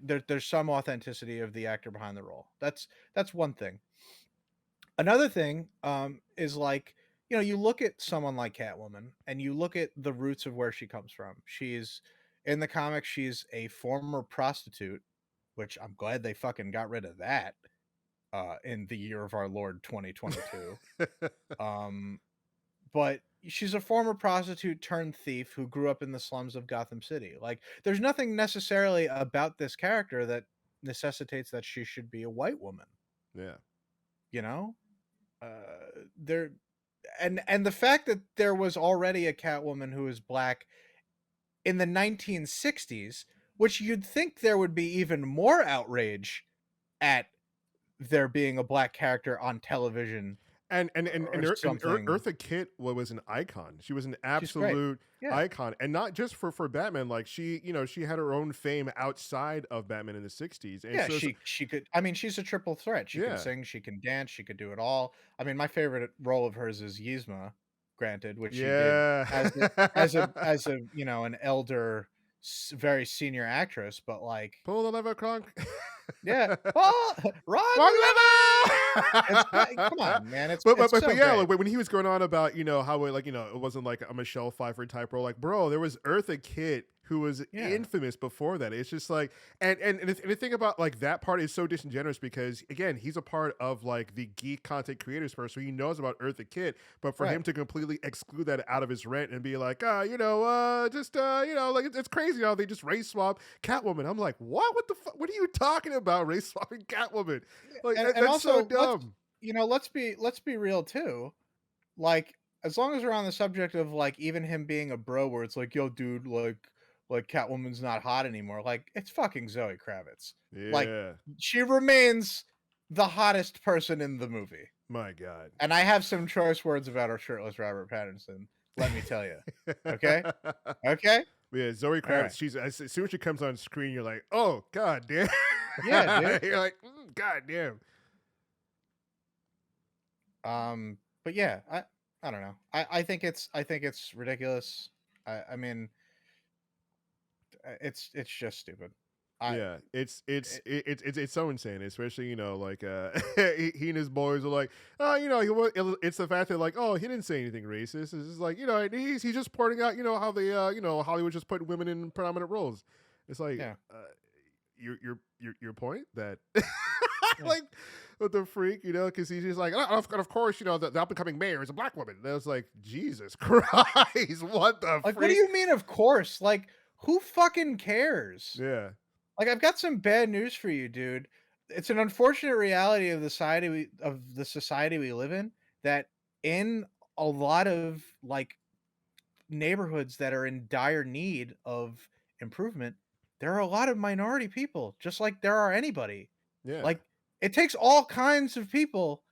there's some authenticity of the actor behind the role. That's one thing. Another thing is, like, you look at someone like Catwoman and you look at the roots of where she comes from. She's in the comics, she's a former prostitute, which I'm glad they fucking got rid of that in the year of our Lord 2022. But she's a former prostitute turned thief who grew up in the slums of Gotham City. Like, there's nothing necessarily about this character that necessitates that she should be a white woman. Yeah. You know? There and the fact that there was already a Catwoman who is black in the 1960s, which you'd think there would be even more outrage at there being a black character on television. And something. Eartha Kitt was an icon. She was an She's great. absolute Yeah. icon, and not just for Batman. Like, she had her own fame outside of Batman in the '60s. And Yeah, so, she could. I mean, she's a triple threat. She Yeah. can sing, she can dance, she could do it all. I mean, my favorite role of hers is Yzma, granted, which yeah, she did as a an elder, very senior actress, but, like, pull the lever, Croc. yeah, oh, Wrong It's lever. come on, man. It's But so yeah, great. like, when he was going on about how it, like, it wasn't like a Michelle Pfeiffer type role. Like, bro, there was Eartha Kitt who was infamous before that. It's just like, and the thing about, like, that part is so disingenuous because, again, he's a part of, like, the geek content creators first, so he knows about Eartha Kitt. But for him to completely exclude that out of his rent and be like, like, it's crazy how they just race swap Catwoman. I'm like, what the fuck? What are you talking about? Race swapping Catwoman? Like, and that's also, so dumb. Let's be real too. Like, as long as we're on the subject of, like, even him being a bro, where it's like, yo, dude, like Catwoman's not hot anymore. Like, it's fucking Zoe Kravitz. Yeah. Like, she remains the hottest person in the movie. My God. And I have some choice words about our shirtless Robert Pattinson. Let me tell you. Okay. Okay. Yeah, Zoe Kravitz. Right. She's, as soon as she comes on screen, you're like, oh, God damn. Yeah, dude. You're like, God damn. But yeah, I don't know. I think it's ridiculous. I mean, it's just stupid. Yeah, it's so insane, especially, like, he and his boys are like, it's the fact that, like, oh, he didn't say anything racist. It's just like, he's just pointing out, how they, Hollywood just put women in predominant roles. It's like, your point that, like, what the freak, because he's just like, of course, the up-and-coming mayor is a black woman. And I was like, Jesus Christ, what the like, freak? what do you mean, of course? Like, who fucking cares? Yeah. Like, I've got some bad news for you, dude. It's an unfortunate reality of the society we live in, that in a lot of, like, neighborhoods that are in dire need of improvement, there are a lot of minority people, just like there are anybody. Yeah. Like, it takes all kinds of people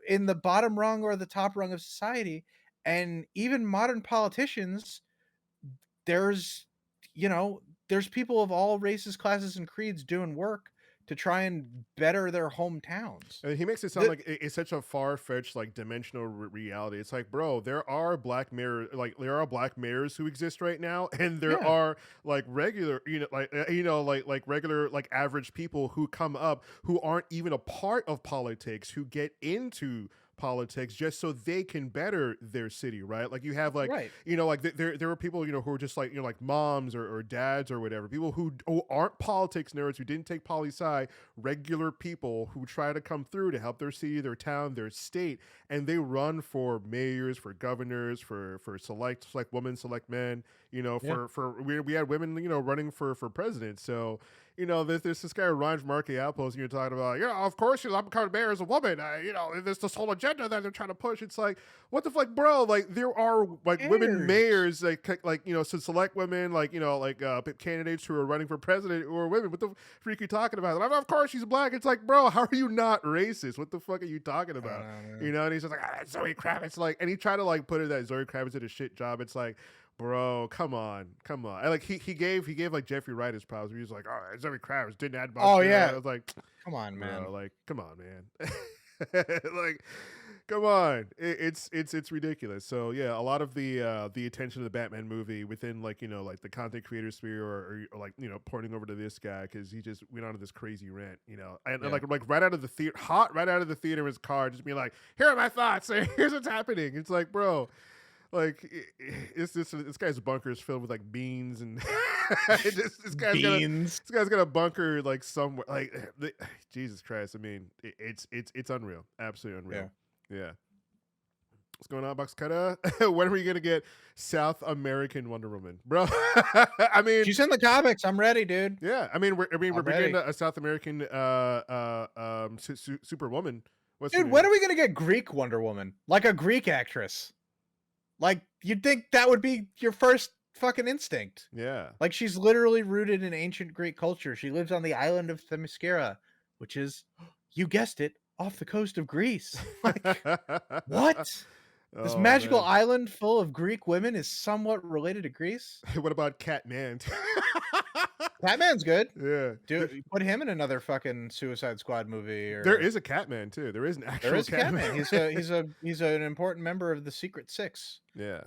in the bottom rung or the top rung of society, and even modern politicians, there's people of all races, classes, and creeds doing work to try and better their hometowns. And he makes it sound like it's such a far-fetched, like, dimensional reality. It's like, bro, there are black mayors who exist right now, and there are, like, regular, regular, like, average people who come up who aren't even a part of politics, who get into politics just so they can better their city, right? Like you have like, Right. like there are people, who are just like, like moms or dads or whatever, people who aren't politics nerds, who didn't take poli sci, regular people who try to come through to help their city, their town, their state, and they run for mayors, for governors, for select women, select men, Yeah. we had women, running for president. So, there's this guy Ryan from RK Outpost, you're talking about, of course, I'm becoming mayor as a woman. There's this whole agenda that they're trying to push. It's like, what the fuck, bro? Like, there are like women mayors, so select women, candidates who are running for president who are women. What the freak are you talking about? Like, of course, she's black. It's like, bro, how are you not racist? What the fuck are you talking about? And he's just like, Zoe Kravitz, and he tried to put it that Zoe Kravitz did a shit job. It's like, bro, come on. And like he gave like Jeffrey Wright his props. He was like, oh, Zoe Kravitz didn't add much. Oh yeah, I was like, come on, man. Bro, come on, man. Like, come on. It's ridiculous. So yeah, a lot of the attention of the Batman movie within like the content creator sphere or pointing over to this guy because he just went on this crazy rant, and like right out of the theater, right out of the theater in his car, just being like, here are my thoughts. Here's what's happening. It's like, bro. Like this guy's bunker is filled with like beans and this guy's got a bunker like somewhere Jesus Christ. I mean, it's unreal, absolutely unreal. Yeah. What's going on, Box Cutter? When are we gonna get South American Wonder Woman, bro? I mean, she's in the comics. I'm ready, dude. Yeah, I mean, we're getting a South American Superwoman. Dude, when are we gonna get Greek Wonder Woman? Like a Greek actress? Like, you'd think that would be your first fucking instinct. Yeah. Like, she's literally rooted in ancient Greek culture. She lives on the island of Themyscira, which is, you guessed it, off the coast of Greece. Like, what? This magical island full of Greek women is somewhat related to Greece? What about Catman? Catman's good. Yeah. Dude, put him in another fucking Suicide Squad movie. There is a Catman too. There is an actual Catman. He's an important member of the Secret Six. Yeah.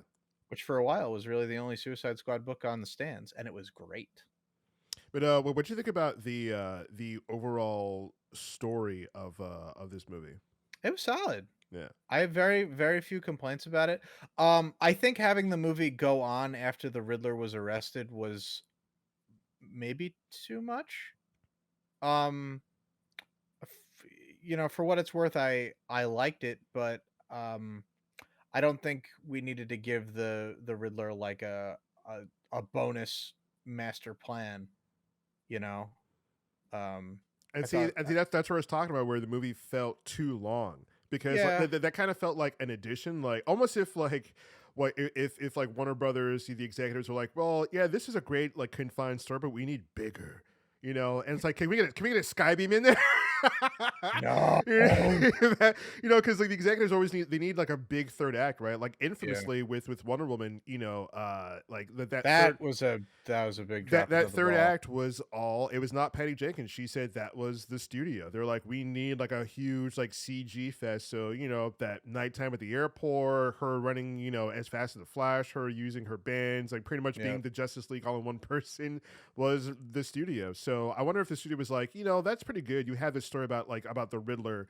Which for a while was really the only Suicide Squad book on the stands, and it was great. But what do you think about the overall story of this movie? It was solid. Yeah. I have very, very few complaints about it. I think having the movie go on after the Riddler was arrested was maybe too much. For what it's worth, I liked it, but I don't think we needed to give the Riddler like a bonus master plan, and see that's what I was talking about, where the movie felt too long, because that kind of felt like an addition, like almost if like if like Warner Brothers, the executives were like, well, yeah, this is a great like confined story, but we need bigger, and it's like, can we get a Skybeam in there? No. Because like the executives always need like a big third act, right? Like infamously with Wonder Woman, like that was a big drop. That third act was it was not Patty Jenkins. She said that was the studio. They're like, we need like a huge like CG fest. So that nighttime at the airport, her running as fast as the Flash, her using her bands, like pretty much being the Justice League all in one person, was the studio. So I wonder if the studio was like, that's pretty good. You have this story about the Riddler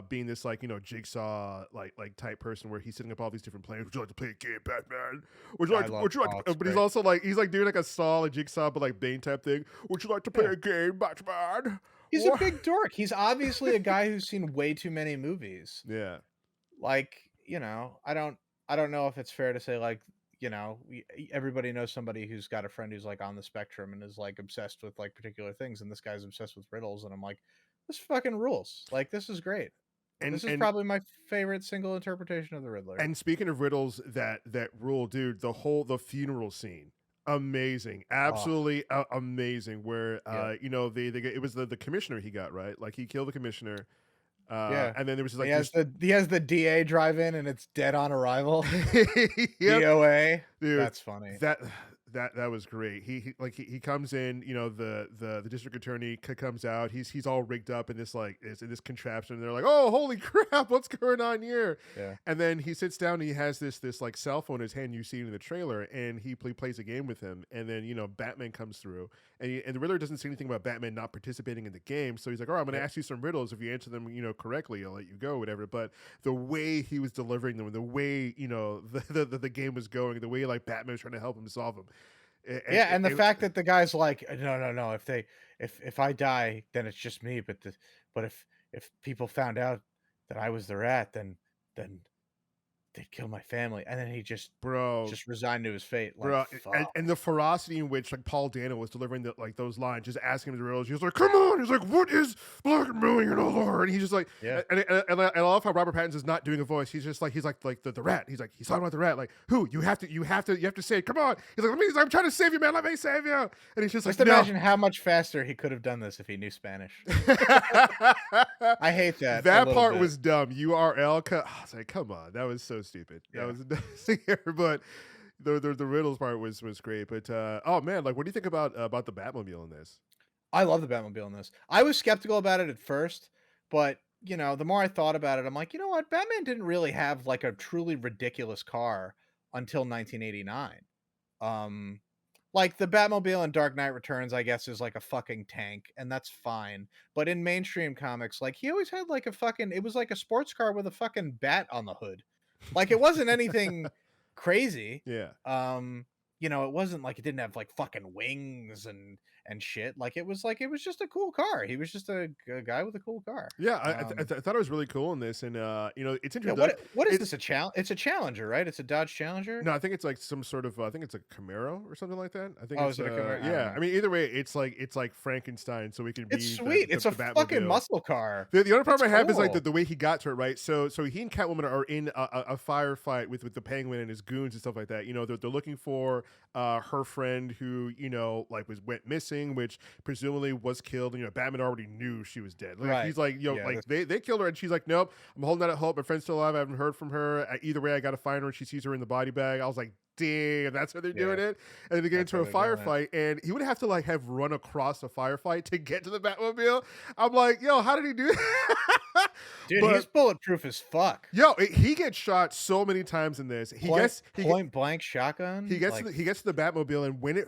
being this like Jigsaw like type person where he's setting up all these different plans. Would you like to play a game, Batman? Would you like to, but he's also like doing like a Saw, like Jigsaw, but like Bane type thing. Would you like to play a game, Batman? He's a big dork. He's obviously a guy who's seen way too many movies. Yeah. Like, I don't know if it's fair to say like, everybody knows somebody who's got a friend who's like on the spectrum and is like obsessed with like particular things, and this guy's obsessed with riddles, and I'm like, this fucking rules. Like, this is great. And this is probably my favorite single interpretation of the Riddler. And speaking of riddles that rule, dude, the funeral scene, amazing, absolutely amazing. Where it was the commissioner he got, right, like he killed the commissioner. And then there was like he has the DA drive in and it's dead on arrival. DOA. Dude, that's funny. That was great. He comes in, you know, the district attorney comes out. He's all rigged up in this like in this contraption. And they're like, oh, holy crap, what's going on here? Yeah. And then he sits down and he has this like cell phone in his hand. You see it in the trailer, and he plays a game with him. And then, you know, Batman comes through, and the Riddler doesn't say anything about Batman not participating in the game. So he's like, all right, I'm going to ask you some riddles. If you answer them, you know, correctly, I'll let you go, whatever. But the way he was delivering them, the way, you know, the game was going, the way like Batman was trying to help him solve them. And the fact that the guy's like, no, if I die, then it's just me. But if people found out that I was the rat, then they'd kill my family. And then he just resigned to his fate. Like, bro, fuck. and the ferocity in which like Paul Dano was delivering those lines, just asking him the riddles. He was like, "Come on!" He's like, "What is blackmailing a lord?" And he's just like, and I love how Robert Pattinson's not doing a voice. He's just like the rat. He's like, he's talking about the rat. Like, who? You have to say it. Come on. He's like, I'm trying to save you, man. Let me save you. And he's just like, imagine how much faster he could have done this if he knew Spanish. I hate that. That part was dumb. URL. I was like, come on. That was so stupid. That was but the riddles part was great. But oh man, like, what do you think about the Batmobile in this? I love the Batmobile in this. I was skeptical about it at first, but you know, the more I thought about it, I'm like, you know what? Batman didn't really have like a truly ridiculous car until 1989. Like the Batmobile in Dark Knight Returns, I guess, is like a fucking tank, and that's fine. But in mainstream comics, like he always had like it was like a sports car with a fucking bat on the hood. Like it wasn't anything crazy. Yeah. You know, it wasn't like it didn't have like fucking wings and shit. Like it was just a cool car. He was just a guy with a cool car. Yeah, I thought it was really cool in this, and you know, it's interesting. Yeah, what is this a challenge? It's a Challenger, right? It's a Dodge Challenger. No, I think it's like some sort of I think it's a Camaro or something like that. I think Oh, it's is it a Camaro? yeah. I mean, either way, it's like Frankenstein, so we can be. It's sweet. It's a fucking muscle car. The only problem I have is like the way he got to it, right? So he and Catwoman are in a firefight with the Penguin and his goons and stuff like that. You know, they're looking for her friend who, you know, like went missing, which presumably was killed. You know, Batman already knew she was dead. Like, right. He's like, you know, like they killed her, and she's like, nope, I'm holding out at hope. My friend's still alive. I haven't heard from her. Either way, I got to find her. And she sees her in the body bag. I was like, damn, that's how they're doing it. And then they get into a firefight, and he would have to like have run across a firefight to get to the Batmobile. I'm like, yo, how did he do that? Dude, he's bulletproof as fuck. Yo, he gets shot so many times in this. Point blank shotgun. He gets to the Batmobile, and when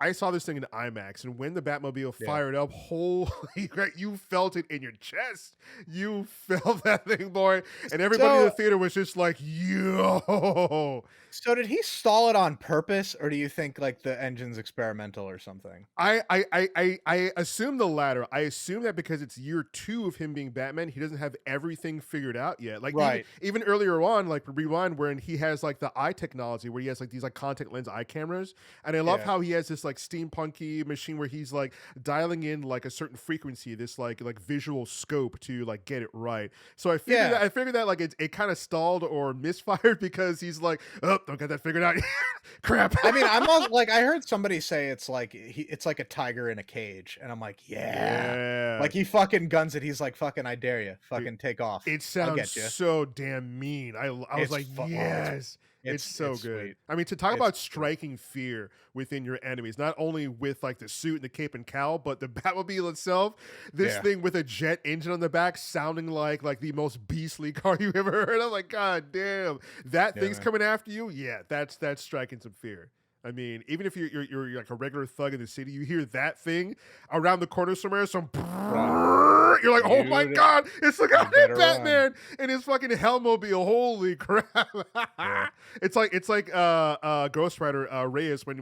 I saw this thing in IMAX, and when the Batmobile fired up, holy crap, you felt it in your chest. You felt that thing, boy, and everybody in the theater was just like, yo. So did he stall it on purpose, or do you think like the engine's experimental or something? I assume the latter. I assume that because it's year 2 of him being Batman, he doesn't have everything figured out yet. Like even earlier on, like Rewind, where he has like the eye technology, where he has like these like contact lens eye cameras, and I love how he has this like steampunky machine where he's like dialing in like a certain frequency, this like visual scope to like get it right. So I figured that like it kind of stalled or misfired because he's like, oh, don't get that figured out. Crap. I mean, I'm also, like, I heard somebody say it's like a tiger in a cage, and I'm like, yeah. Like he fucking guns it. He's like, fucking, I dare you, fucking take off. It sounds so damn mean. I was like, yes. It's so good. Sweet. I mean, to talk about striking fear within your enemies, not only with like the suit and the cape and cowl, but the Batmobile itself. This thing with a jet engine on the back, sounding like the most beastly car you ever heard. I'm like, God damn, that thing's coming after you. Yeah, that's striking some fear. I mean, even if you're like a regular thug in the city, you hear that thing around the corner somewhere, you're like, oh my God, it's the goddamn Batman in his fucking Hellmobile. Holy crap. It's like Ghost Rider Reyes when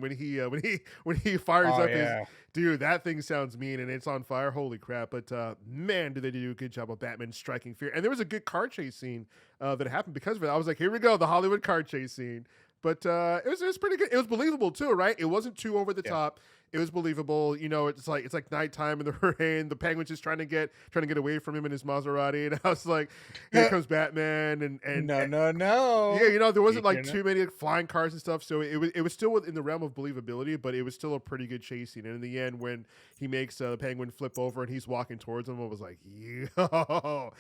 he fires up his dude, that thing sounds mean and it's on fire. Holy crap. But man, did they do a good job of Batman striking fear. And there was a good car chase scene that happened because of it. I was like, here we go, the Hollywood car chase scene. But it was pretty good. It was believable too, right? It wasn't too over the top. It was believable. You know, it's like nighttime in the rain. The Penguin's just trying to get away from him in his Maserati, and I was like, here comes Batman, and no. Yeah, you know, there wasn't like too many flying cars and stuff, so it was still within the realm of believability, but it was still a pretty good chase scene. And in the end, when he makes the Penguin flip over and he's walking towards him, I was like, yo.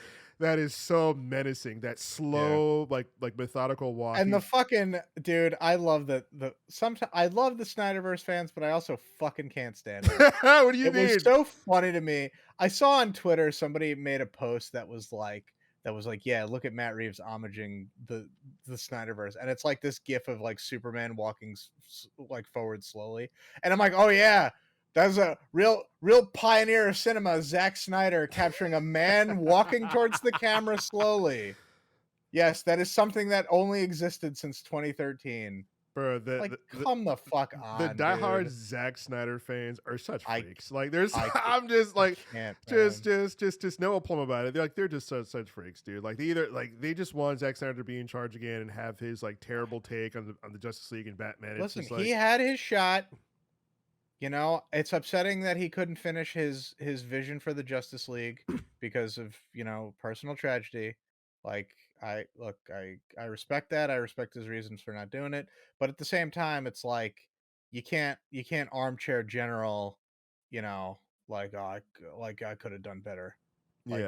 That is so menacing. That Yeah. slow, like methodical And the walking. fucking dude, I love the sometimes I love the Snyderverse fans, but I also fucking can't stand it. What do you It was mean? so funny to me. I saw on Twitter somebody made a post that was like, "Yeah, look at Matt Reeves homaging the Snyderverse," and it's like this gif of like Superman walking like forward slowly, and I'm like, "Oh yeah, that's a real pioneer of cinema, Zack Snyder capturing a man walking towards the camera slowly." Yes, that is something that only existed since 2013. Bro, Like, come the fuck the on, diehard dude. Zack Snyder fans are such I freaks. Like, there's, I ca I'm just I like, can't, just, man. just, just, just no aplomb about it. They're like, they're just such freaks, dude. Like, they either like they just want Zack Snyder to be in charge again and have his like terrible take on the Justice League and Batman. It's Listen, just he like, had his shot. You know, it's upsetting that he couldn't finish his vision for the Justice League because of, personal tragedy. Like, I respect that. I respect his reasons for not doing it, but at the same time it's like you can't armchair general, you know, like, "Oh, like I could have done better." Like,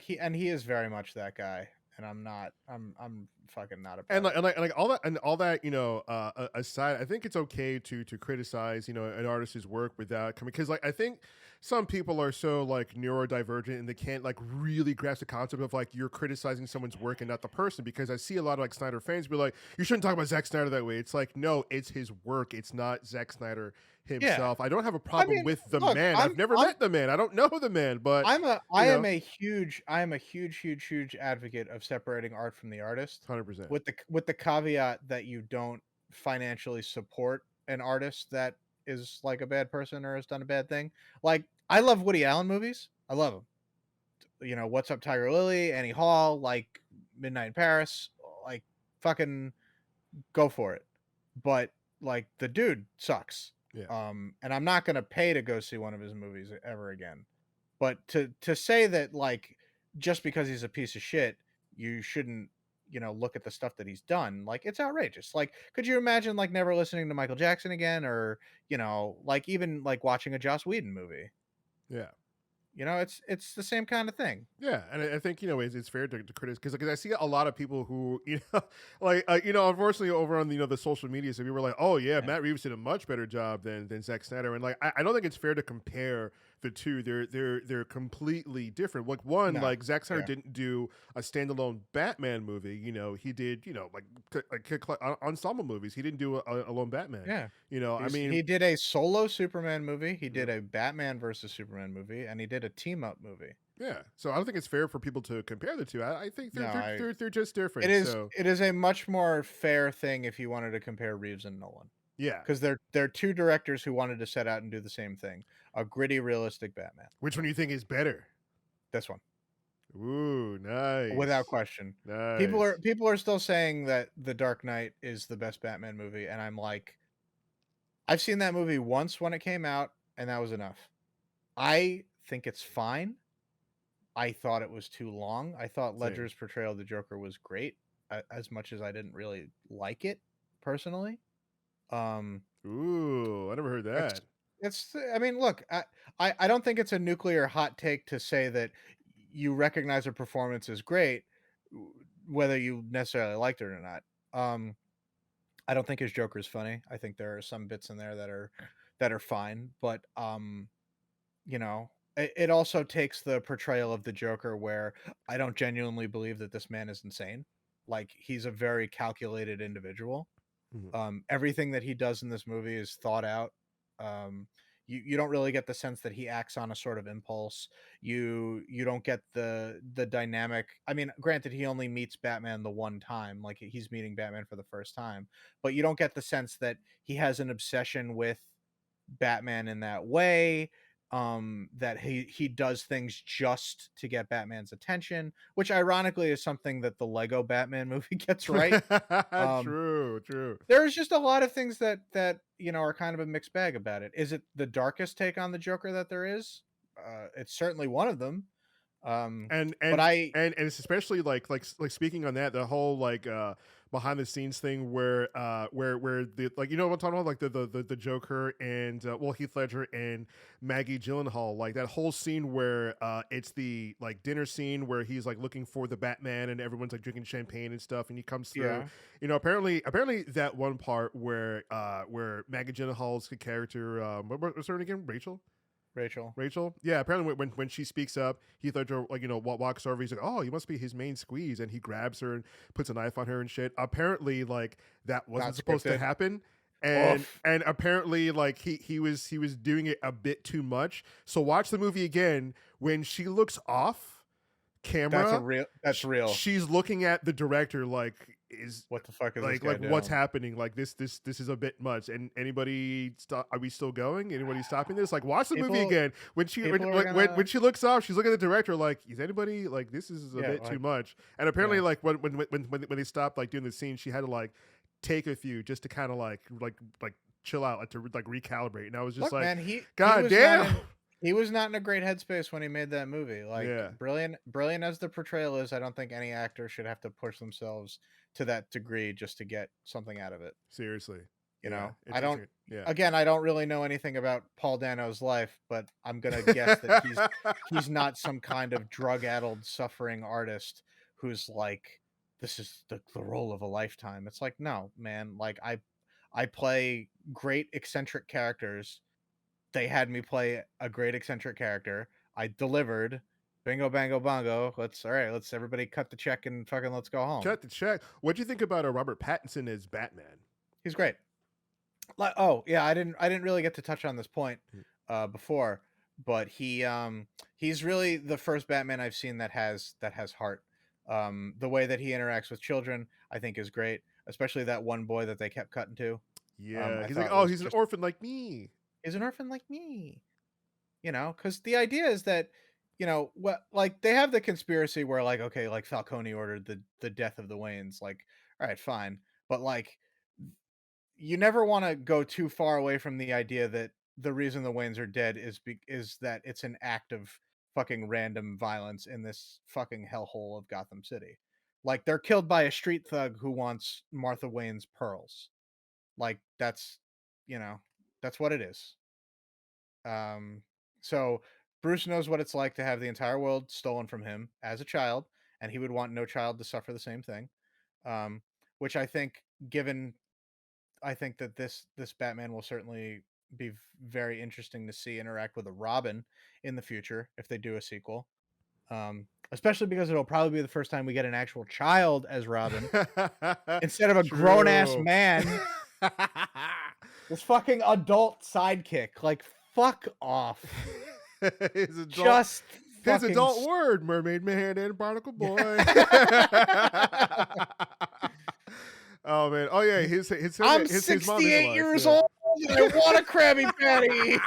yeah. he is very much that guy, and I'm fucking not And about like, it. and like all that, aside, I think it's okay to criticize, an artist's work without coming, because like I think some people are so like neurodivergent and they can't like really grasp the concept of like you're criticizing someone's work and not the person. Because I see a lot of like Snyder fans be like, you shouldn't talk about Zack Snyder that way. It's like, no, it's his work. It's not Zack Snyder Yeah. himself. I don't have a I problem mean, with the look, man. I've never met the man. I don't know the man, but I you am know, a huge advocate of separating art from the artist, 100%. with the caveat that you don't financially support an artist that is like a bad person or has done a bad thing. Like, I love Woody Allen movies. I love them. What's Up Tiger Lily, Annie Hall, like Midnight in Paris, like fucking go for it. But like the dude sucks. Yeah. And I'm not gonna pay to go see one of his movies ever again. But to say that, like, just because he's a piece of shit, you shouldn't, look at the stuff that he's done, like, it's outrageous. Like, could you imagine, like, never listening to Michael Jackson again, or, like, even, like, watching a Joss Whedon movie? Yeah. It's the same kind of thing. Yeah, and I think it's fair to criticize, because I see a lot of people who like unfortunately over on the social media, so people were like, oh yeah, Yeah. Matt Reeves did a much better job than Zack Snyder, and like I don't think it's fair to compare the two. They're completely different. Like one, No. like Zack Snyder Yeah. didn't do a standalone Batman movie. He did ensemble movies. He didn't do a lone Batman. Yeah. I mean, He did a solo Superman movie, he did a Batman versus Superman movie, and he did a team up movie. yeah. So I don't think it's fair for people to compare the two. I think No, they're just it different. is So it is a much more fair thing if you wanted to compare Reeves and Nolan. yeah. 'Cause they're 2 directors who wanted to set out and do the same thing, a gritty, realistic Batman. Which one do you think is better? This one, Ooh, without nice. question. Nice. People are still saying that The Dark Knight is the best Batman movie, and I'm like, I've seen that movie once when it came out, and that was enough. I think it's fine. I thought it was too long. I thought Same. Ledger's portrayal of the Joker was great, as much as I didn't really like it personally. Um Ooh, I never heard It's that. I mean, look, I don't think it's a nuclear hot take to say that you recognize a performance as great, whether you necessarily liked it or not. I don't think his Joker is funny. I think there are some bits in there that are fine, but it also takes the portrayal of the Joker where I don't genuinely believe that this man is insane. Like, he's a very calculated individual. Mhm. Everything that he does in this movie is thought out. Um, you don't really get the sense that he acts on a sort of impulse. You don't get the dynamic. I mean, granted, he only meets Batman the one time, like he's meeting Batman for the first time, but you don't get the sense that he has an obsession with Batman in that way. That he does things just to get Batman's attention, which ironically is something that the Lego Batman movie gets right. Um, True, true. there's just a lot of things that are kind of a mixed bag about it. Is it the darkest take on the Joker that there is? It's certainly one of them. Um, and but and I and and it's especially like speaking on that, the whole like behind the scenes thing where the like what I'm talking about, like the Joker and Heath Ledger and Maggie Gyllenhaal, like that whole scene where it's the like dinner scene where he's like looking for the Batman and everyone's like drinking champagne and stuff, and he comes through. Yeah. Apparently that one part where Maggie Gyllenhaal's character, what's her name again? Rachel. Yeah, apparently when she speaks up, Heath Ledger walks over. He's like, "Oh, you must be his main squeeze," and he grabs her and puts a knife on her and shit. Apparently, like that wasn't Not supposed to scripted. happen, and apparently, like he was doing it a bit too much. So watch the movie again. When she looks off camera, that's real. She's looking at the director like, what the fuck is like this guy doing? What's happening? Like this is a bit much. And anybody stop? Are we still going? Anybody stopping this? Like watch the movie again. When she looks off, she's looking at the director like, is anybody like, this is a bit too much? And apparently like when they stopped like doing the scene, she had to like take a few just to kind of like chill out, like to like recalibrate. And I was just God damn. He was not in a great headspace when he made that movie. Like brilliant as the portrayal is, I don't think any actor should have to push themselves to that degree just to get something out of it. Seriously. You know, I don't really know anything about Paul Dano's life, but I'm going to guess that he's not some kind of drug-addled suffering artist who's like, this is the role of a lifetime. It's like, no, man, like I play great eccentric characters. They had me play a great eccentric character. I delivered. Bingo, bango, bongo. Let's everybody cut the check and fucking let's go home. Cut the check. What'd you think about Robert Pattinson as Batman? He's great. Like, I didn't really get to touch on this point before, but he's really the first Batman I've seen that has heart. The way that he interacts with children, I think, is great. Especially that one boy that they kept cutting to. Yeah, he's like, oh, he's an orphan like me. Is an orphan like me, because the idea is that, like they have the conspiracy where like, okay, like Falcone ordered the death of the Waynes, like, all right, fine, but like you never want to go too far away from the idea that the reason the Waynes are dead is that it's an act of fucking random violence in this fucking hellhole of Gotham City. Like they're killed by a street thug who wants Martha Wayne's pearls. Like that's what it is. So Bruce knows what it's like to have the entire world stolen from him as a child, and he would want no child to suffer the same thing. Which I think that this Batman will certainly be very interesting to see interact with a Robin in the future if they do a sequel. Especially because it'll probably be the first time we get an actual child as Robin instead of a grown-ass man. This fucking adult sidekick, like, fuck off. his adult word, Mermaid Man and Barnacle Boy. Oh man, oh yeah, I'm 68 years old and I want a Krabby Patty.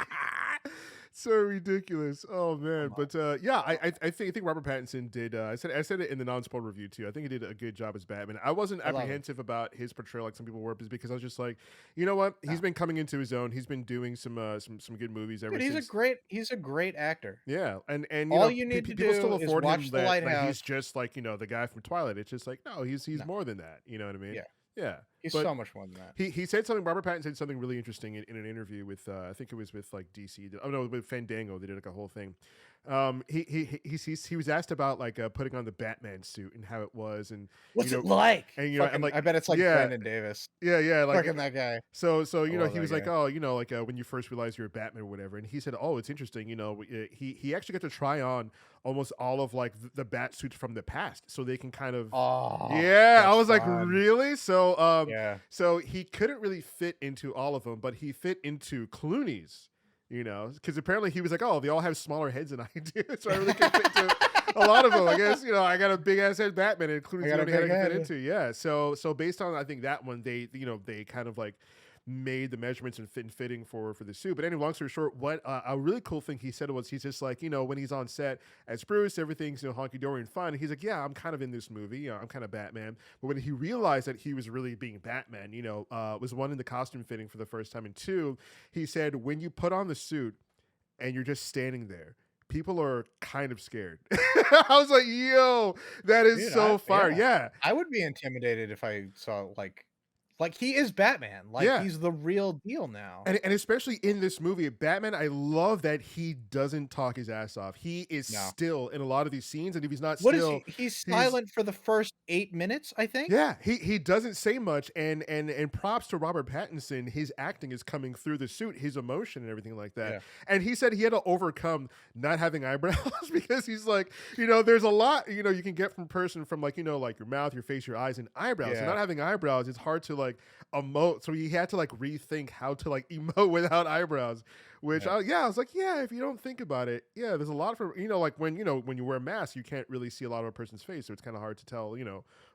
So ridiculous. Oh man, but I think Robert Pattinson did. I said it in the non-spoiler review too. I think he did a good job as Batman. I wasn't apprehensive about his portrayal like some people were, because I was just like, you know what? He's been coming into his own. He's been doing some good movies ever since. He's a great actor. Yeah, and all you need to people do still is afford watch him The that Lighthouse. he's just like the guy from Twilight. It's just like no, he's more than that. You know what I mean? Yeah. Yeah, he's so much more than that. He said something. Robert Pattinson said something really interesting in an interview with I think it was with like DC. Oh no, with Fandango. They did like a whole thing. He was asked about like putting on the Batman suit and how it was and what's it like. And fucking, I bet it's like Brandon Davis. Yeah, like fucking that guy. So he was like, oh, like when you first realize you're a Batman or whatever, and he said, oh, it's interesting. He actually got to try on almost all of like the bat suits from the past, so they can kind of. Oh, yeah, I was like, really? So yeah. So he couldn't really fit into all of them, but he fit into Clooney's. Because apparently he was like, oh, they all have smaller heads than I do, so I really can fit into a lot of them. I guess I got a big ass head Batman, and Clooney's the only head I can fit into. Yeah, so based on I think that one, they kind of like made the measurements and fitting for the suit. But anyway, long story short, what a really cool thing he said was he's just like, when he's on set as Bruce, everything's honky-dory and fun. And he's like, yeah, I'm kind of in this movie. I'm kind of Batman. But when he realized that he was really being Batman, was one in the costume fitting for the first time. And two, he said, when you put on the suit and you're just standing there, people are kind of scared. I was like, yo, that is Dude, so fire. yeah. Yeah. I would be intimidated if I saw like he is Batman. Like Yeah. he's the real deal now. And especially in this movie, Batman, I love that he doesn't talk his ass off. He is No. still in a lot of these scenes, and if he's not What is still, he's he's silent for the first 8 minutes, I think? yeah, he doesn't say much, and props to Robert Pattinson. His acting is coming through the suit, his emotion and everything like that. Yeah. And he said he had to overcome not having eyebrows because he's like, there's a lot you can get from a person from like like your mouth, your face, your eyes, and eyebrows. Yeah. And not having eyebrows, it's hard to like emote. So he had to like rethink how to like emote without eyebrows. Which Yeah. I was like, yeah, if you don't think about it, yeah, there's a lot for like when you wear a mask, you can't really see a lot of a person's face, so it's kind of hard to tell what's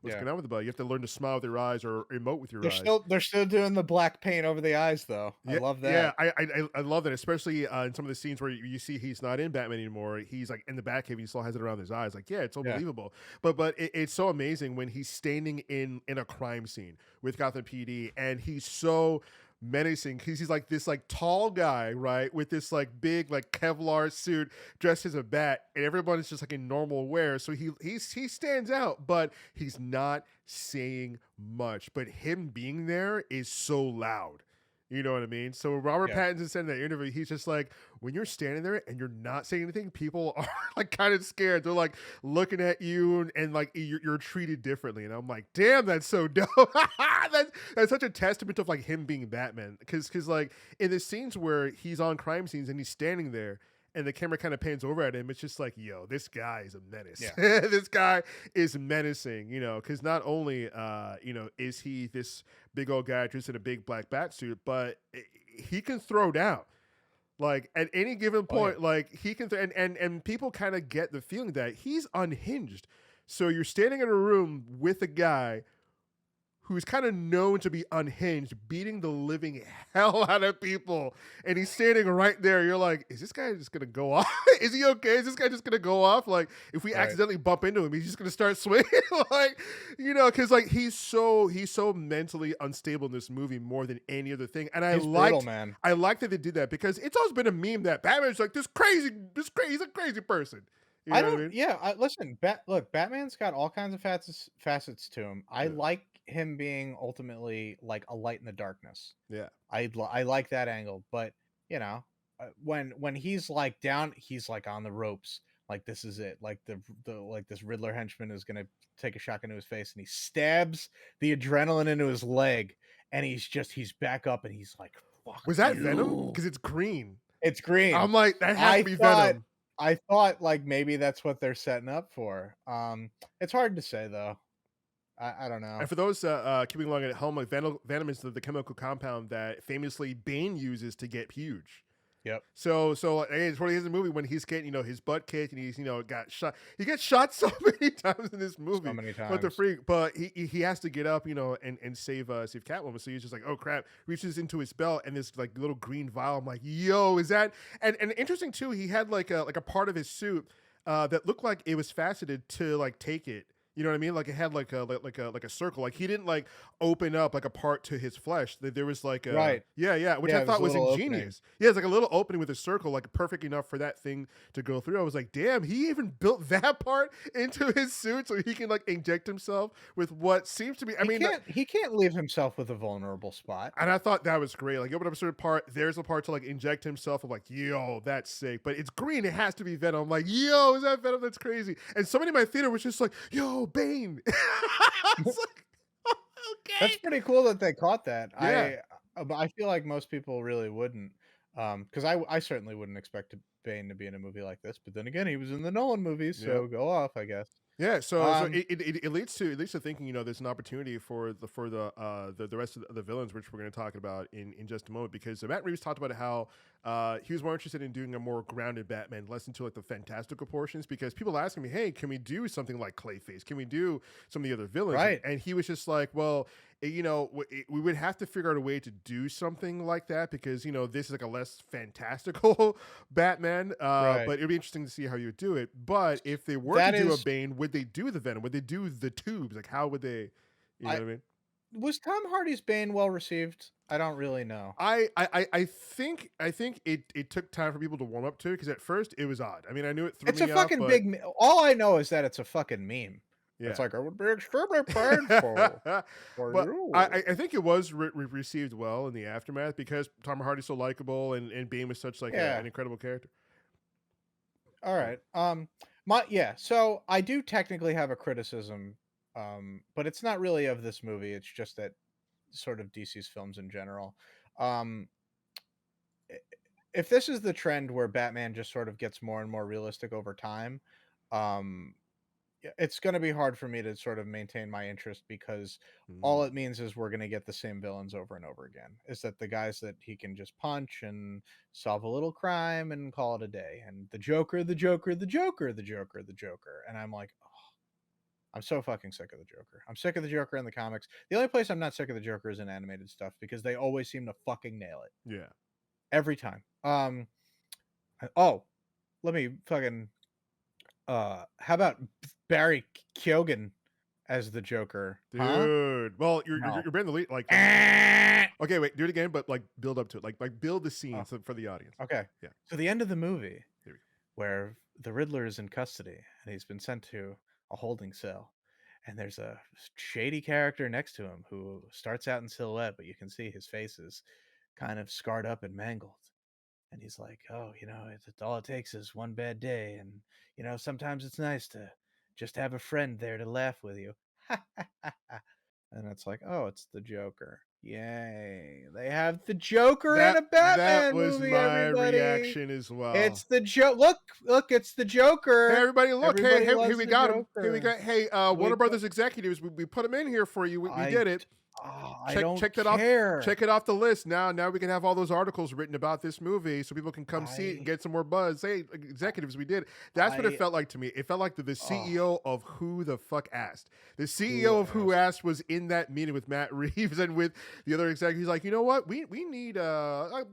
Yeah. going on with the body. You have to learn to smile with your eyes or emote with your They're eyes. still doing the black paint over the eyes though. I love that. Yeah, I love that, especially in some of the scenes where you see he's not in Batman anymore. He's like in the Batcave, he still has it around his eyes. Like, yeah, it's unbelievable. But it's so amazing when he's standing in a crime scene with Gotham PD, and he's so menacing because he's like this like tall guy, right, with this like big like Kevlar suit, dressed as a bat, and everyone's just like in normal wear. So he stands out, but he's not saying much. But him being there is so loud. You know what I mean? So Robert Pattinson said in that interview, he's just like, when you're standing there and you're not saying anything, people are like kind of scared. They're like looking at you and like you're treated differently. And I'm like, damn, that's so dope. that's such a testament of like him being Batman. Because like in the scenes where he's on crime scenes and he's standing there, and the camera kind of pans over at him, it's just like, yo, this guy is a menace. Yeah. This guy is menacing, because not only, is he this big old guy dressed in a big black bat suit, but he can throw down. Like at any given point, like he can, and people kind of get the feeling that he's unhinged. So you're standing in a room with a guy who's kind of known to be unhinged, beating the living hell out of people. And he's standing right there. You're like, is this guy just going to go off? Is he okay? Is this guy just going to go off? Like, if we accidentally bump into him, he's just going to start swinging. Like, because like he's so mentally unstable in this movie more than any other thing. And I like that they did that because it's always been a meme that Batman's like this crazy, he's a crazy person. You know what I mean? Yeah, listen, look, Batman's got all kinds of facets to him. I like him being ultimately like a light in the darkness. Yeah. I like that angle, but when he's like down, he's like on the ropes. Like this is it. Like the like this Riddler henchman is gonna take a shotgun to his face, and he stabs the adrenaline into his leg, and he's back up, and he's like, "Fuck." Was that Venom? Because it's green. It's green. I'm like, that has to be Venom. I thought like maybe that's what they're setting up for. It's hard to say though. I don't know. And for those keeping along at home, like Venom is the chemical compound that famously Bane uses to get huge. Yep. So it's what he is in the movie when he's getting his butt kicked and he's got shot. He gets shot so many times in this movie. So many times. But he has to get up and save Catwoman. So he's just like, oh crap, reaches into his belt and this like little green vial. I'm like, yo, is that and interesting too? He had like a part of his suit that looked like it was faceted to like take it. You know what I mean? Like it had like a circle. Like he didn't like open up like a part to his flesh. There was like a which I thought was ingenious. Yeah, it's like a little opening with a circle, like perfect enough for that thing to go through. I was like, damn, he even built that part into his suit so he can like inject himself with what seems to be. He can't leave himself with a vulnerable spot. And I thought that was great. Like you open up a certain part, there's a part to like inject himself. I'm like, yo, that's sick. But it's green. It has to be Venom. I'm like, yo, is that Venom? That's crazy. And somebody in my theater was just like, yo, Bane. It's like, okay. That's pretty cool that they caught that. Yeah. I feel like most people really wouldn't, because I certainly wouldn't expect Bane to be in a movie like this. But then again, he was in the Nolan movies, so go off, I guess. Yeah, so it leads to thinking there's an opportunity for the rest of the villains, which we're going to talk about in just a moment, because Matt Reeves talked about how he was more interested in doing a more grounded Batman, less into like the fantastical portions, because people are asking me, hey, can we do something like Clayface? Can we do some of the other villains? Right. And he was just like, well, we would have to figure out a way to do something like that, because this is like a less fantastical Batman. But it'd be interesting to see how you would do it. But if they were to do a Bane, would they do the Venom? Would they do the tubes? Like how would they? You know what I mean? Was Tom Hardy's Bane well received? I don't really know. I think it took time for people to warm up to it because at first it was odd. I mean, I knew it threw It's a me off, fucking but big all I know is that it's a fucking meme. It's yeah. like, "It would be extremely painful for But I, you." I I think it was received well in the aftermath because Tom Hardy's so likable and Bane was such like Yeah. an incredible character. Yeah. Alright. So I do technically have a criticism, but it's not really of this movie, it's just that sort of DC's films in general. Um, I if this is the trend where Batman just sort of gets more and more realistic over time, um, it's gonna be hard for me to sort of maintain my interest because all it Mm. means is we're gonna get the same villains over and over again. Is that the guys that he can just punch and solve a little crime and call it a day. And the Joker, the Joker, the Joker, the Joker, the Joker. And I'm like, oh, I'm so fucking sick of the Joker. I'm sick of the Joker in the comics. The only place I'm not sick of the Joker is in animated stuff because they always seem to fucking nail it Yeah. every time. Oh, let me fucking how about Barry Kyogen as the Joker? Huh? Dude. Well, No. you're being the lead like okay, wait, do it again, but like build up to it. Like build the scene Oh, so, for the audience. okay. Yeah. So the end of the movie Here we where the Riddler is in custody and he's been sent to a holding cell, and there's a shady character next to him who starts out in silhouette, but you can see his face is kind of scarred up and mangled. And he's like, "Oh, it's all it takes is one bad day, and sometimes it's nice to just have a friend there to laugh with you." And it's like, "Oh, it's the Joker. Yay. They have the Joker in That a that Batman was movie, my everybody. reaction as well. It's the look, it's the Hey Joker. everybody, look! Hey, Everybody hey, here loves we the got him. Here we Joker." got. Hey, We Warner got Brothers executives, we put him in here for you. We I did it. I don't Check that off. care. Check it off the list. Now we can have all those articles written about this movie, so people can come see it and I get some more buzz. Hey, executives, we did it. That's what it I felt like to me. It felt like the oh, CEO of Who the Fuck Asked. The who CEO of Who asked? Asked was in that meeting with Matt Reeves and with the other executives. He's like, you know what? We need No.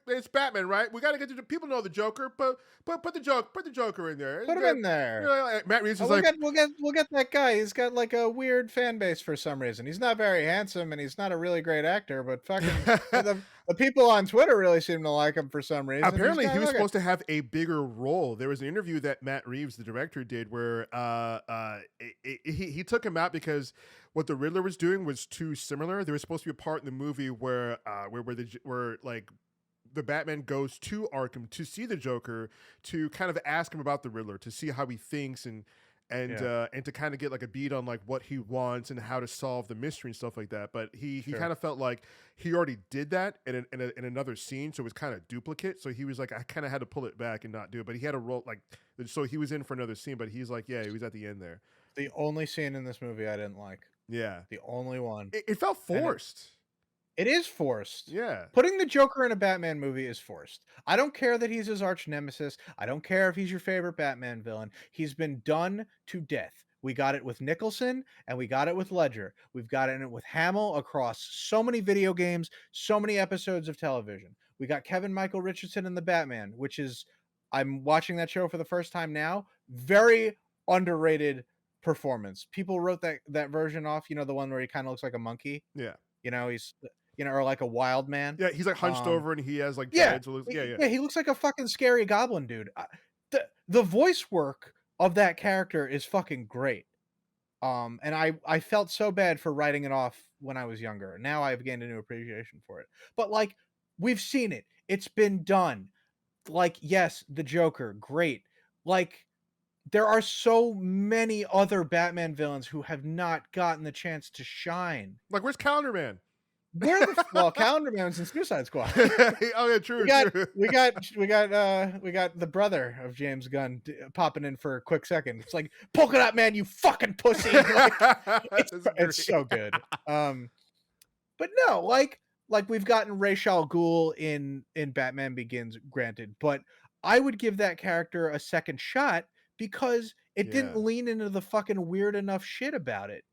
it's Batman, right? We got to get to the people know the Joker, but put the Joker in there. Put him in there. Matt Reeves Oh, is like, we'll get that guy. He's got like a weird fan base for some reason. He's not very handsome and he's not a really great actor, but fucking the people on Twitter really seem to like him for some reason. He's apparently got he was look at supposed to have a bigger role. There was an interview that Matt Reeves, the director, did where he took him out because what the Riddler was doing was too similar. There was supposed to be a part in the movie where like the Batman goes to Arkham to see the Joker to kind of ask him about the Riddler to see how he thinks yeah, and to kind of get like a beat on like what he wants and how to solve the mystery and stuff like that. But he sure. kind of felt like he already did that in another scene, so it was kind of duplicate. So he was like, I kind of had to pull it back and not do it. But he had a role like so he was in for another scene. But he's like, yeah, he was at the end there. The only scene in this movie I didn't like. Yeah, The only one. it felt And forced. it is forced. Yeah, Putting the Joker in a Batman movie is forced. I don't care that he's his arch nemesis. I don't care if he's your favorite Batman villain. He's been done to death. We got it with Nicholson and we got it with Ledger. We've got it with Hamill across so many video games, so many episodes of television. We got Kevin Michael Richardson in the Batman, which is I'm watching that show for the first time now. Very underrated performance. People wrote that version off, the one where he kind of looks like a monkey. yeah, He's or like a wild man. yeah. He's like hunched Um, over and he has like yeah, dreads. Yeah, yeah. yeah, he looks like a fucking scary goblin dude. The voice work of that character is fucking great. And I felt so bad for writing it off when I was younger. Now I've gained a new appreciation for it. But like we've seen it. It's been done. Like yes, the Joker, great. Like there are so many other Batman villains who have not gotten the chance to shine. Like where's Calendar Man? Calendar Man's in Suicide Squad. Oh yeah, true, we got true. we got the brother of James Gunn popping in for a quick second. It's like Polka Dot Man, you fucking pussy. Like, That's it's great. so good. But no, like we've gotten Ra's al Ghul in Batman Begins, granted, but I would give that character a second shot because it didn't Yeah. lean into the fucking weird enough shit about it.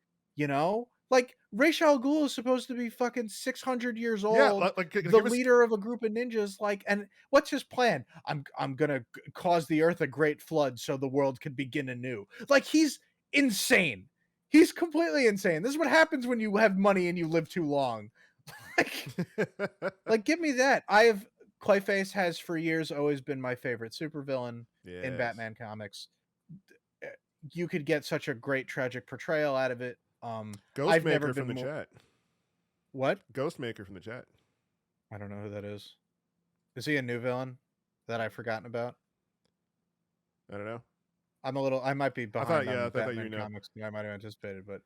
Like Ra's al Ghul is supposed to be fucking 600 years Yeah, old, the give us leader of a group of ninjas. And what's his plan? I'm gonna cause the earth a great flood so the world can begin anew. Like he's insane. He's completely insane. This is what happens when you have money and you live too long. Like, give me that. Clayface has for years always been my favorite supervillain in Yes. Batman comics. You could get such a great tragic portrayal out of it. I've never Ghostmaker been from the more. chat. What? Ghostmaker from the chat. I don't know who that is. Is he a new villain that I've forgotten about? I don't know. I might be behind on I thought Batman you know. comics than I might have anticipated, but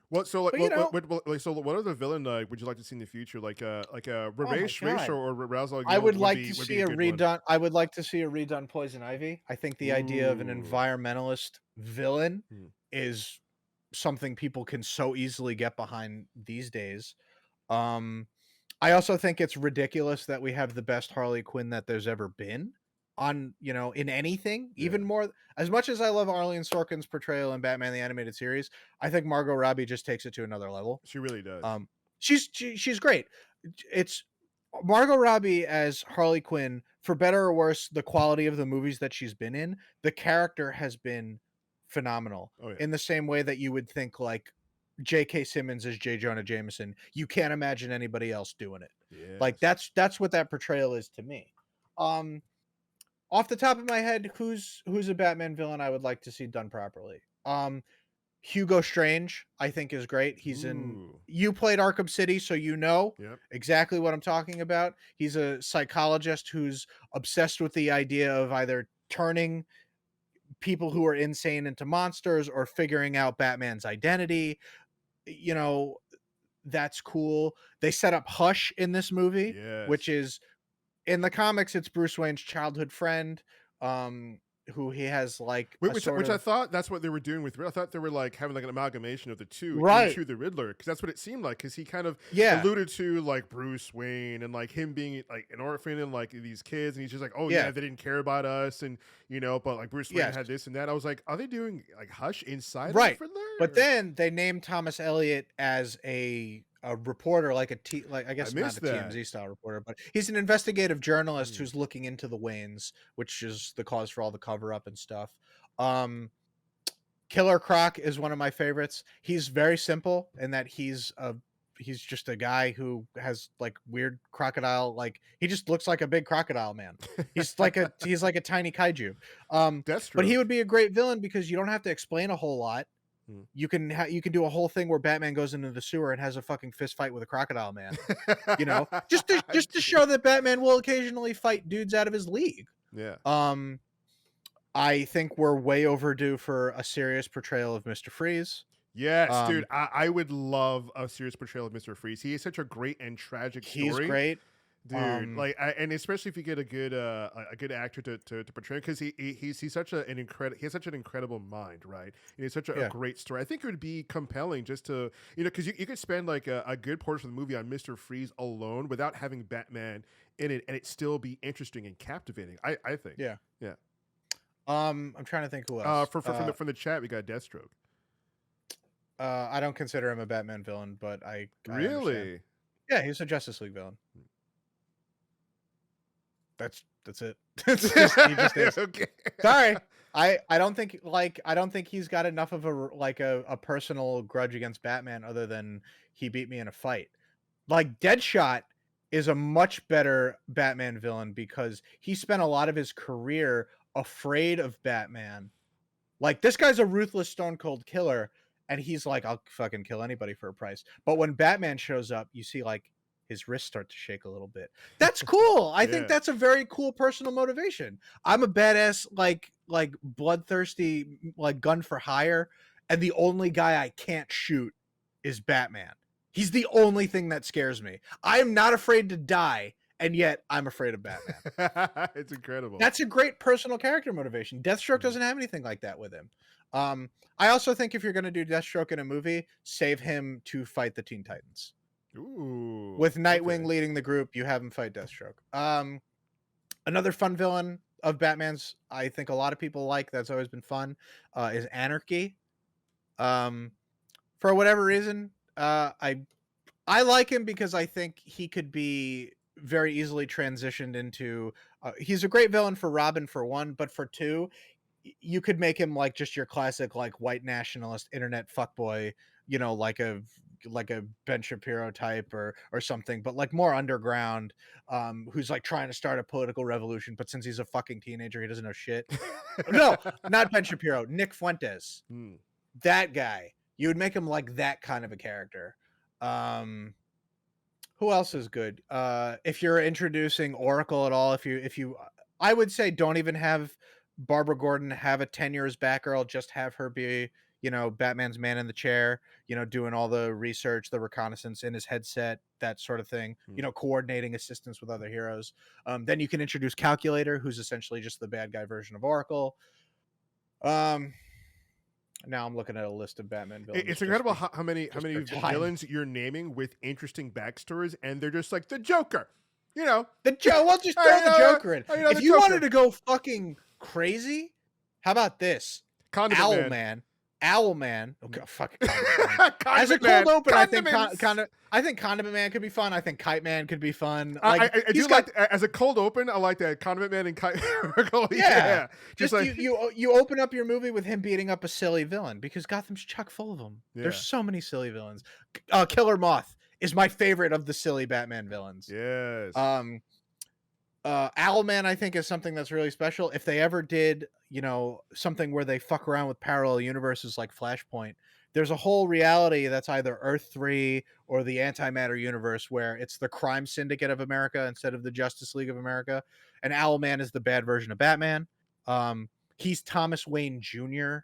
What so like but you know, what other villain would you like to see in the future? Like a oh my Ramesh God. or Razzle I would like to would be see a a good one. redone. I would like to see a redone Poison Ivy. I think the idea of an Ooh. environmentalist villain Hmm. is something people can so easily get behind these days. Um, I also think it's ridiculous that we have the best Harley Quinn that there's ever been on, in anything. Even Yeah. more, as much as I love Arlene Sorkin's portrayal in Batman the Animated Series, I think Margot Robbie just takes it to another level. She really does. She's great. It's Margot Robbie as Harley Quinn, for better or worse, the quality of the movies that she's been in, the character has been phenomenal. Oh yeah. In the same way that you would think like J.K. Simmons as J. Jonah Jameson, you can't imagine anybody else doing it. Like Yes. that's what that portrayal is to me. Off the top of my head, who's a Batman villain I would like to see done properly? Hugo Strange, I think, is great. Ooh. You played Arkham City, so you know Yep. exactly what I'm talking about. He's a psychologist who's obsessed with the idea of either turning people who are insane into monsters or figuring out Batman's identity. You know, that's cool. They set up Hush in this movie, which Yes. is in the comics, it's Bruce Wayne's childhood friend, who he has like a sort Which I of thought that's what they were doing with Riddler. I thought they were like having like an amalgamation of the two right. into the Riddler because that's what it seemed like. Because he kind of Yeah, alluded to like Bruce Wayne and like him being like an orphan and like these kids, and he's just like, oh yeah, yeah, they didn't care about us, and but like Bruce Wayne yes, had this and that. I was like, are they doing like Hush inside of right. Riddler? But then they named Thomas Elliot as a reporter, like I I guess not missed a that. TMZ style reporter, but he's an investigative journalist Hmm. who's looking into the Waynes, which is the cause for all the cover up and stuff. Um, Killer Croc is one of my favorites. He's very simple in that he's just a guy who has like weird crocodile, like he just looks like a big crocodile man. He's like a tiny kaiju. But he Deathstroke. would be a great villain because you don't have to explain a whole lot. Hmm. You can do a whole thing where Batman goes into the sewer and has a fucking fist fight with a crocodile man. Just to show that Batman will occasionally fight dudes out of his league. Yeah. I think we're way overdue for a serious portrayal of Mr. Freeze. Yes, dude. Um, I would love a serious portrayal of Mr. Freeze. He is such a great and tragic he's story. great. Dude, like, and especially if you get a good actor to portray, because he's such an incredible he has such an incredible mind, right? And it's such a Yeah. great story. I think it would be compelling just to because you could spend like a good portion of the movie on Mister Freeze alone without having Batman in it, and it still be interesting and captivating. I think. Yeah. Yeah. I'm trying to think who else. From the chat, we got Deathstroke. I don't consider him a Batman villain, but I understand. Really? Yeah, he's a Justice League villain. That's it. He just is. Okay. Sorry. I don't think he's got enough of a personal grudge against Batman other than he beat me in a fight. Like Deadshot is a much better Batman villain because he spent a lot of his career afraid of Batman. Like this guy's a ruthless stone cold killer and he's like I'll fucking kill anybody for a price. But when Batman shows up, you see like his wrists start to shake a little bit. That's cool. I think that's a very cool personal motivation. I'm a badass like bloodthirsty like gun for hire and the only guy I can't shoot is Batman. He's the only thing that scares me. I am not afraid to die, and yet I'm afraid of Batman. It's incredible. That's a great personal character motivation. Deathstroke doesn't have anything like that with him. I also think if you're going to do Deathstroke in a movie, save him to fight the Teen Titans. Ooh. With Nightwing leading the group, you have him fight Deathstroke. Another fun villain of Batman's, I think a lot of people like, that's always been fun, is Anarchy. For whatever reason, I like him because I think he could be very easily transitioned into. He's a great villain for Robin for one, but for two, you could make him like just your classic like white nationalist internet fuckboy, like a Ben Shapiro type or something, but like more underground, who's like trying to start a political revolution, but since he's a fucking teenager, he doesn't know shit. No, not Ben Shapiro, Nick Fuentes. Hmm. That guy. You would make him like that kind of a character. Who else is good? If you're introducing Oracle at all, if you I would say don't even have Barbara Gordon have a 10 years Batgirl, just have her be, Batman's man in the chair, doing all the research, the reconnaissance in his headset, that sort of thing, coordinating assistance with other heroes. Then you can introduce Calculator, who's essentially just the bad guy version of Oracle. Now I'm looking at a list of Batman villains. It's incredible how many villains you're naming with interesting backstories, and they're just like the Joker. Well, just throw the Joker in. If you wanted to go fucking crazy, how about this? Owlman. Okay, fuck. As a cold open, I think Condiment Man could be fun. I think Kite Man could be fun. I do like as a cold open. I like that Condiment Man and Kite. Yeah, just like you open up your movie with him beating up a silly villain because Gotham's chock full of them. Yeah. There's so many silly villains. Killer Moth is my favorite of the silly Batman villains. Yes. Owlman, I think, is something that's really special. If they ever did, something where they fuck around with parallel universes like Flashpoint, there's a whole reality that's either Earth 3 or the Antimatter universe where it's the Crime Syndicate of America instead of the Justice League of America, and Owlman is the bad version of Batman. He's Thomas Wayne Jr.,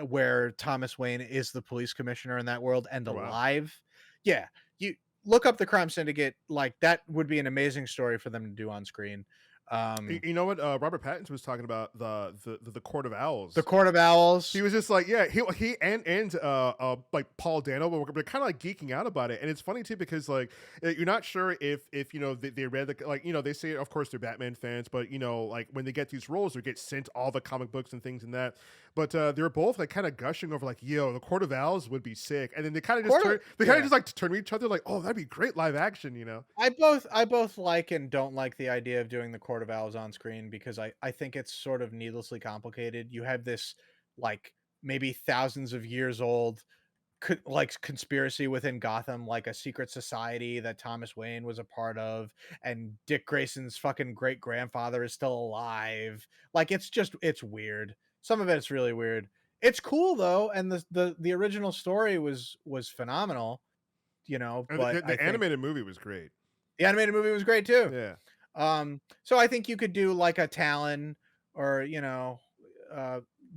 where Thomas Wayne is the police commissioner in that world and alive. Yeah, you look up the Crime Syndicate. Like, that would be an amazing story for them to do on screen. You know what? Robert Pattinson was talking about the Court of Owls. The Court of Owls. He was just like, yeah, he and like Paul Dano were kind of like geeking out about it, and it's funny too because like you're not sure if they read they say of course they're Batman fans, but like when they get these roles they get sent all the comic books and things and that, but they're both like kind of gushing over like, yo, the Court of Owls would be sick, and then they kind of just turn to each other like, oh, that'd be great live action. I both like and don't like the idea of doing the Court of Owls on screen because I think it's sort of needlessly complicated. You have this like maybe thousands of years old like conspiracy within Gotham, like a secret society that Thomas Wayne was a part of, and Dick Grayson's fucking great grandfather is still alive. Like, it's weird. Some of it's really weird. It's cool though, and the original story was phenomenal. But the animated movie was great. The animated movie was great too. Yeah. So I think you could do like a Talon or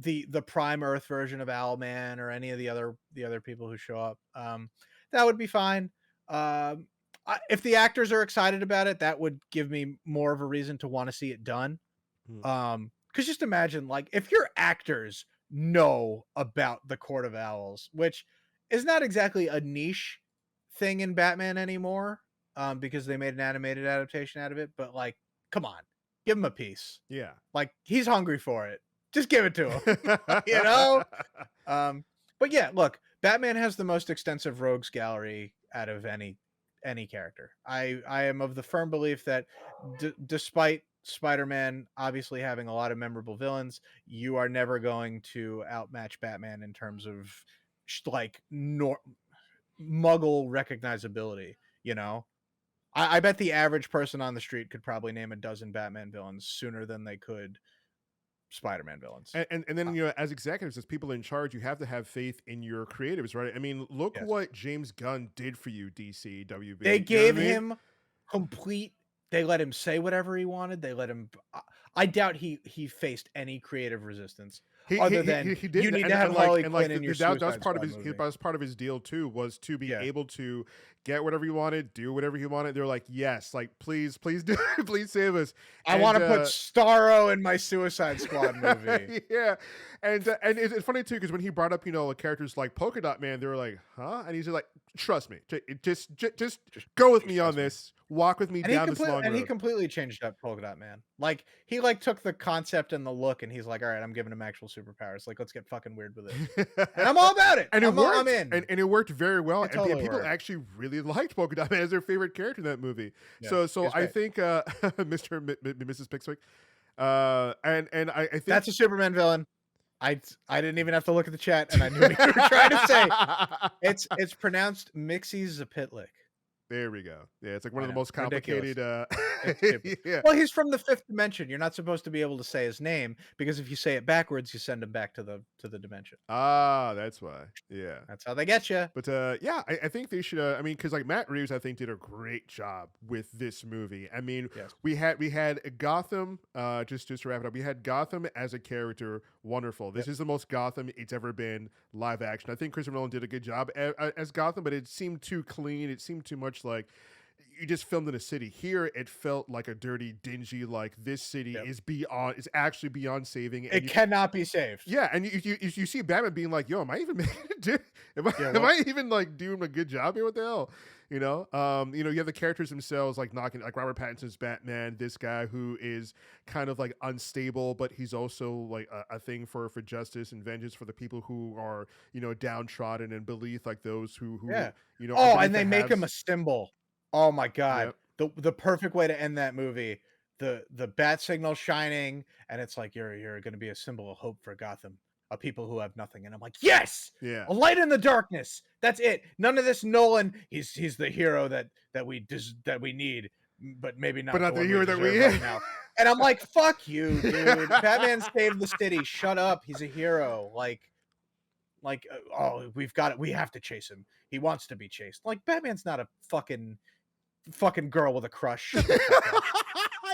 the Prime Earth version of Owlman or any of the other people who show up. That would be fine. If the actors are excited about it, that would give me more of a reason to want to see it done. Because just imagine, like, if your actors know about the Court of Owls, which is not exactly a niche thing in Batman anymore. Because they made an animated adaptation out of it, but like, come on, give him a piece. Yeah, like he's hungry for it. Just give it to him. But yeah, look, Batman has the most extensive rogues gallery out of any character. I am of the firm belief that despite Spider-Man obviously having a lot of memorable villains, you are never going to outmatch Batman in terms of like Muggle recognizability. I bet the average person on the street could probably name a dozen Batman villains sooner than they could Spider-Man villains. And then, as executives, as people in charge, you have to have faith in your creatives, right? I mean, look what James Gunn did for you, DC, WB. They gave him complete, they let him say whatever he wanted. They let him, I doubt he faced any creative resistance. Other than he did, you need to have Harley Quinn in your Suicide Squad movie. That was part of his deal too, was to be able to get whatever you wanted, do whatever you wanted. They're like, yes, like please do, please save us. I want to put Starro in my Suicide Squad movie. Yeah, and it's funny too because when he brought up characters like Polka Dot Man, they were like, huh? And he's like, trust me, just go with me on this. Walk with me down this long road. And he completely changed up Polka Dot Man. Like, he took the concept and the look, and he's like, all right, I'm giving him actual superpowers. Like, let's get fucking weird with it. And I'm all about it. And I'm in. And it worked very well. And totally people actually really liked Polka Dot Man as their favorite character in that movie. Yeah, so I think Mr. Mrs. Pickwick, And I think That's a Superman villain. I didn't even have to look at the chat, and I knew what you were trying to say. It's pronounced Mixie Zapitlik. there we go. Yeah, it's like one I of the know, most ridiculous. complicated. It's stupid. Yeah. Well, he's from the fifth dimension. You're not supposed to be able to say his name because if you say it backwards, you send him back to the dimension. Ah, that's why. Yeah. That's how they get you. But yeah, I think they should. I mean, because like Matt Reeves, I think did a great job with this movie. I mean, Yes. we had Gotham. Just to wrap it up, we had Gotham as a character. Wonderful. This is the most Gotham it's ever been live action. I think Christopher Nolan did a good job as Gotham, but it seemed too clean. It seemed too much like you just filmed in a city. Here, it felt like a dirty, dingy. Like this city is actually beyond saving. And It cannot be saved. yeah, and you see Batman being like, "Yo, am I even making it? Am I even like doing a good job here? What the hell?" You have the characters themselves like knocking, like Robert Pattinson's Batman, this guy who is kind of like unstable, but he's also like a thing for justice and vengeance for the people who are downtrodden and beneath, like those who Yeah. are Oh, beneath and they the make him a haves. symbol. Oh my god. Yep. The perfect way to end that movie. The bat signal shining, and it's like you're gonna be a symbol of hope for Gotham, of people who have nothing. And I'm like, yes! Yeah. A light in the darkness. That's it. None of this Nolan. He's the hero that we need, but maybe not, But not the the one hero that deserve we right now. And I'm like, fuck you, dude. Batman saved the city. Shut up. He's a hero. Oh, we've got it. We have to chase him. He wants to be chased. Like, Batman's not a fucking girl with a crush. Shut the fuck up.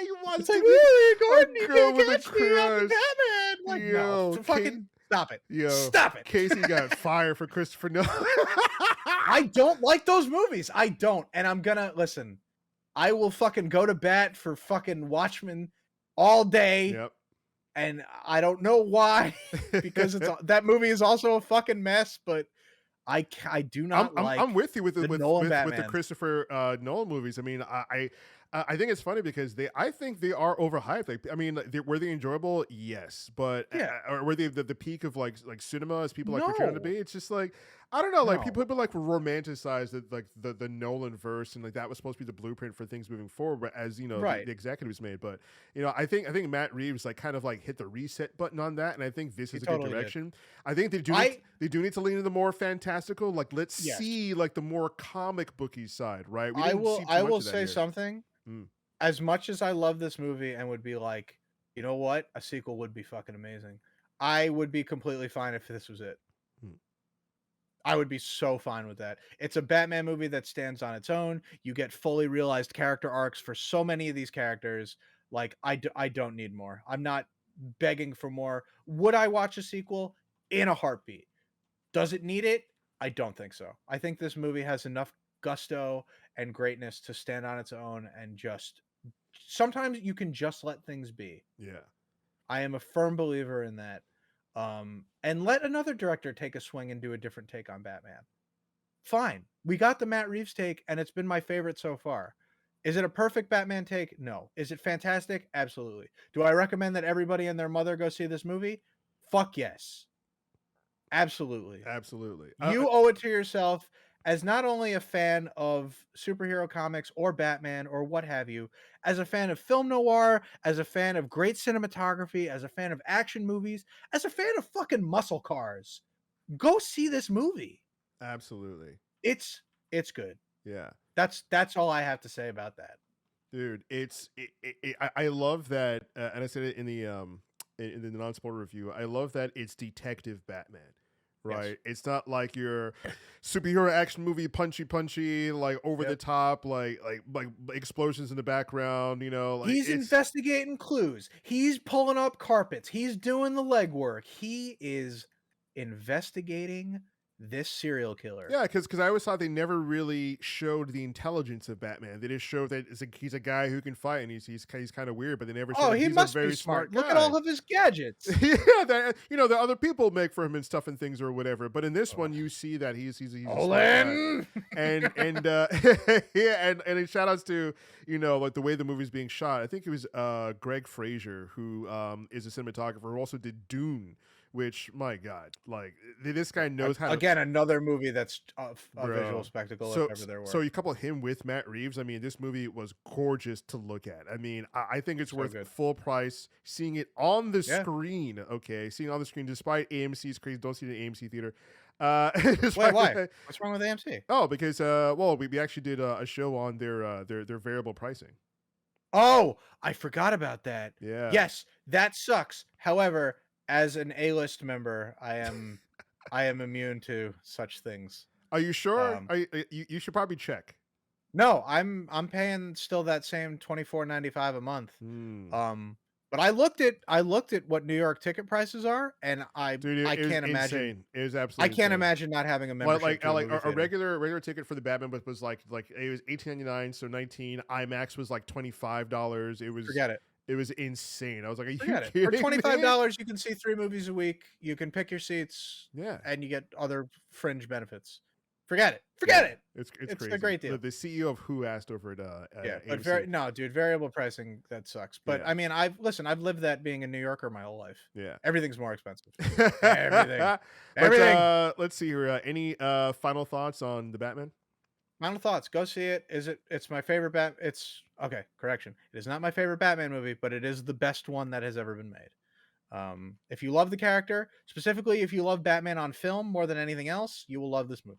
He wants It's to like, be "Ooh, Gordon, you girl can't with a catch me. I'm crush." Batman. Like, no, Yo, fucking stop it. Yo, Stop it. Casey got fired for Christopher Nolan. I don't like those movies. I don't. And I'm gonna listen. I will fucking go to bat for fucking Watchmen all day. Yep. And I don't know why, because that movie is also a fucking mess, but I do not I'm with you with the with Nolan the Batman. Christopher Nolan movies. I mean, I think it's funny because I think they are overhyped. Like, I mean, were they enjoyable? Yes, but or were they the peak of like cinema as people like portray them to No. be? It's just like I don't know. Like No. people like romanticize the Nolan verse and like that was supposed to be the blueprint for things moving forward, as Right. the executives made. But I think Matt Reeves like kind of like hit the reset button on that, and I think this is a totally good did. direction. I think they do need to lean into the more fantastical. Like let's Yes. see like the more comic booky side, right? I will say here. something. Mm. As much as I love this movie and would be like, you know what? A sequel would be fucking amazing. I would be completely fine if this was it. Hmm. I would be so fine with that. It's a Batman movie that stands on its own. You get fully realized character arcs for so many of these characters. Like, I don't need more. I'm not begging for more. Would I watch a sequel? In a heartbeat. Does it need it? I don't think so. I think this movie has enough gusto and greatness to stand on its own and just sometimes you can just let things be. Yeah. I am a firm believer in that. And let another director take a swing and do a different take on Batman. Fine. We got the Matt Reeves take, and it's been my favorite so far. Is it a perfect Batman take? No. Is it fantastic? Absolutely. Do I recommend that everybody and their mother go see this movie? Fuck yes. Absolutely. Absolutely. You owe it to yourself as not only a fan of superhero comics or Batman or what have you, as a fan of film noir, as a fan of great cinematography, as a fan of action movies, as a fan of fucking muscle cars. Go see this movie. Absolutely. It's good. Yeah. That's all I have to say about that. Dude, I love that, and I said it in the non-spoiler review. I love that it's Detective Batman, right? Yes. It's not like your superhero action movie, punchy, like over the top, like explosions in the background. Like he's investigating clues. He's pulling up carpets. He's doing the legwork. He is investigating this serial killer. Yeah, because I always thought they never really showed the intelligence of Batman. They just showed that he's a guy who can fight and he's kind of weird, but they never showed that he he's must a very be smart. guy. Look at all of his gadgets. Yeah, that the other people make for him and stuff and things or whatever. But in this one, you see that he's a smart guy. and yeah, and shout outs to like the way the movie's being shot. I think it was Greg Fraser who is a cinematographer who also did Dune, which, my God, like this guy knows how to. Again, another movie that's a visual Bro. spectacle So, if ever there were. so you couple him with Matt Reeves. I mean, this movie was gorgeous to look at. I mean, I think it's So worth good. full price. Seeing it on the Yeah. screen, okay, seeing it on the screen, despite AMC's crazy. Don't see it in AMC theater. Wait, why? What's wrong with AMC? Oh, because well, we actually did a show on their variable pricing. Oh, I forgot about that. Yeah. Yes, that sucks. However, as an A-list member, I am immune to such things. Are you sure? You should probably check. No, I'm paying still that same $24.95 a month. But I looked at what New York ticket prices are, and Dude, I it was can't imagine. insane. It was absolutely. I can't insane. imagine not having a membership. Like to like movie a theater. regular ticket for the Batman was like it was $18.99, so 19. IMAX was like $25. It was Forget it. It was insane. I was like, are you Forget it. kidding For me? $25, you can see 3 movies a week. You can pick your seats. Yeah. And you get other fringe benefits. Forget it. It's It's crazy. a great deal. The CEO of Who asked over at Yeah, but AMC. dude, variable pricing, that sucks. But Yeah. I mean, I've lived that being a New Yorker my whole life. Yeah. Everything's more expensive. Everything. But, Everything. let's see here. Any final thoughts on the Batman? Final thoughts. Go see it. It's my favorite it's okay, correction. It is not my favorite Batman movie, but it is the best one that has ever been made. If you love the character, specifically if you love Batman on film more than anything else, you will love this movie.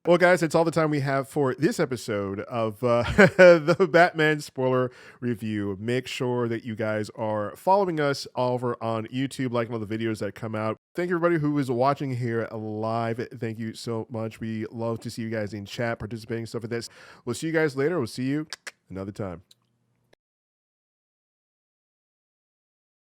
Well, guys, that's all the time we have for this episode of the Batman spoiler review. Make sure that you guys are following us over on YouTube, liking all the videos that come out. Thank you, everybody who is watching here live. Thank you so much. We love to see you guys in chat, participating, stuff like this. We'll see you guys later. We'll see you another time.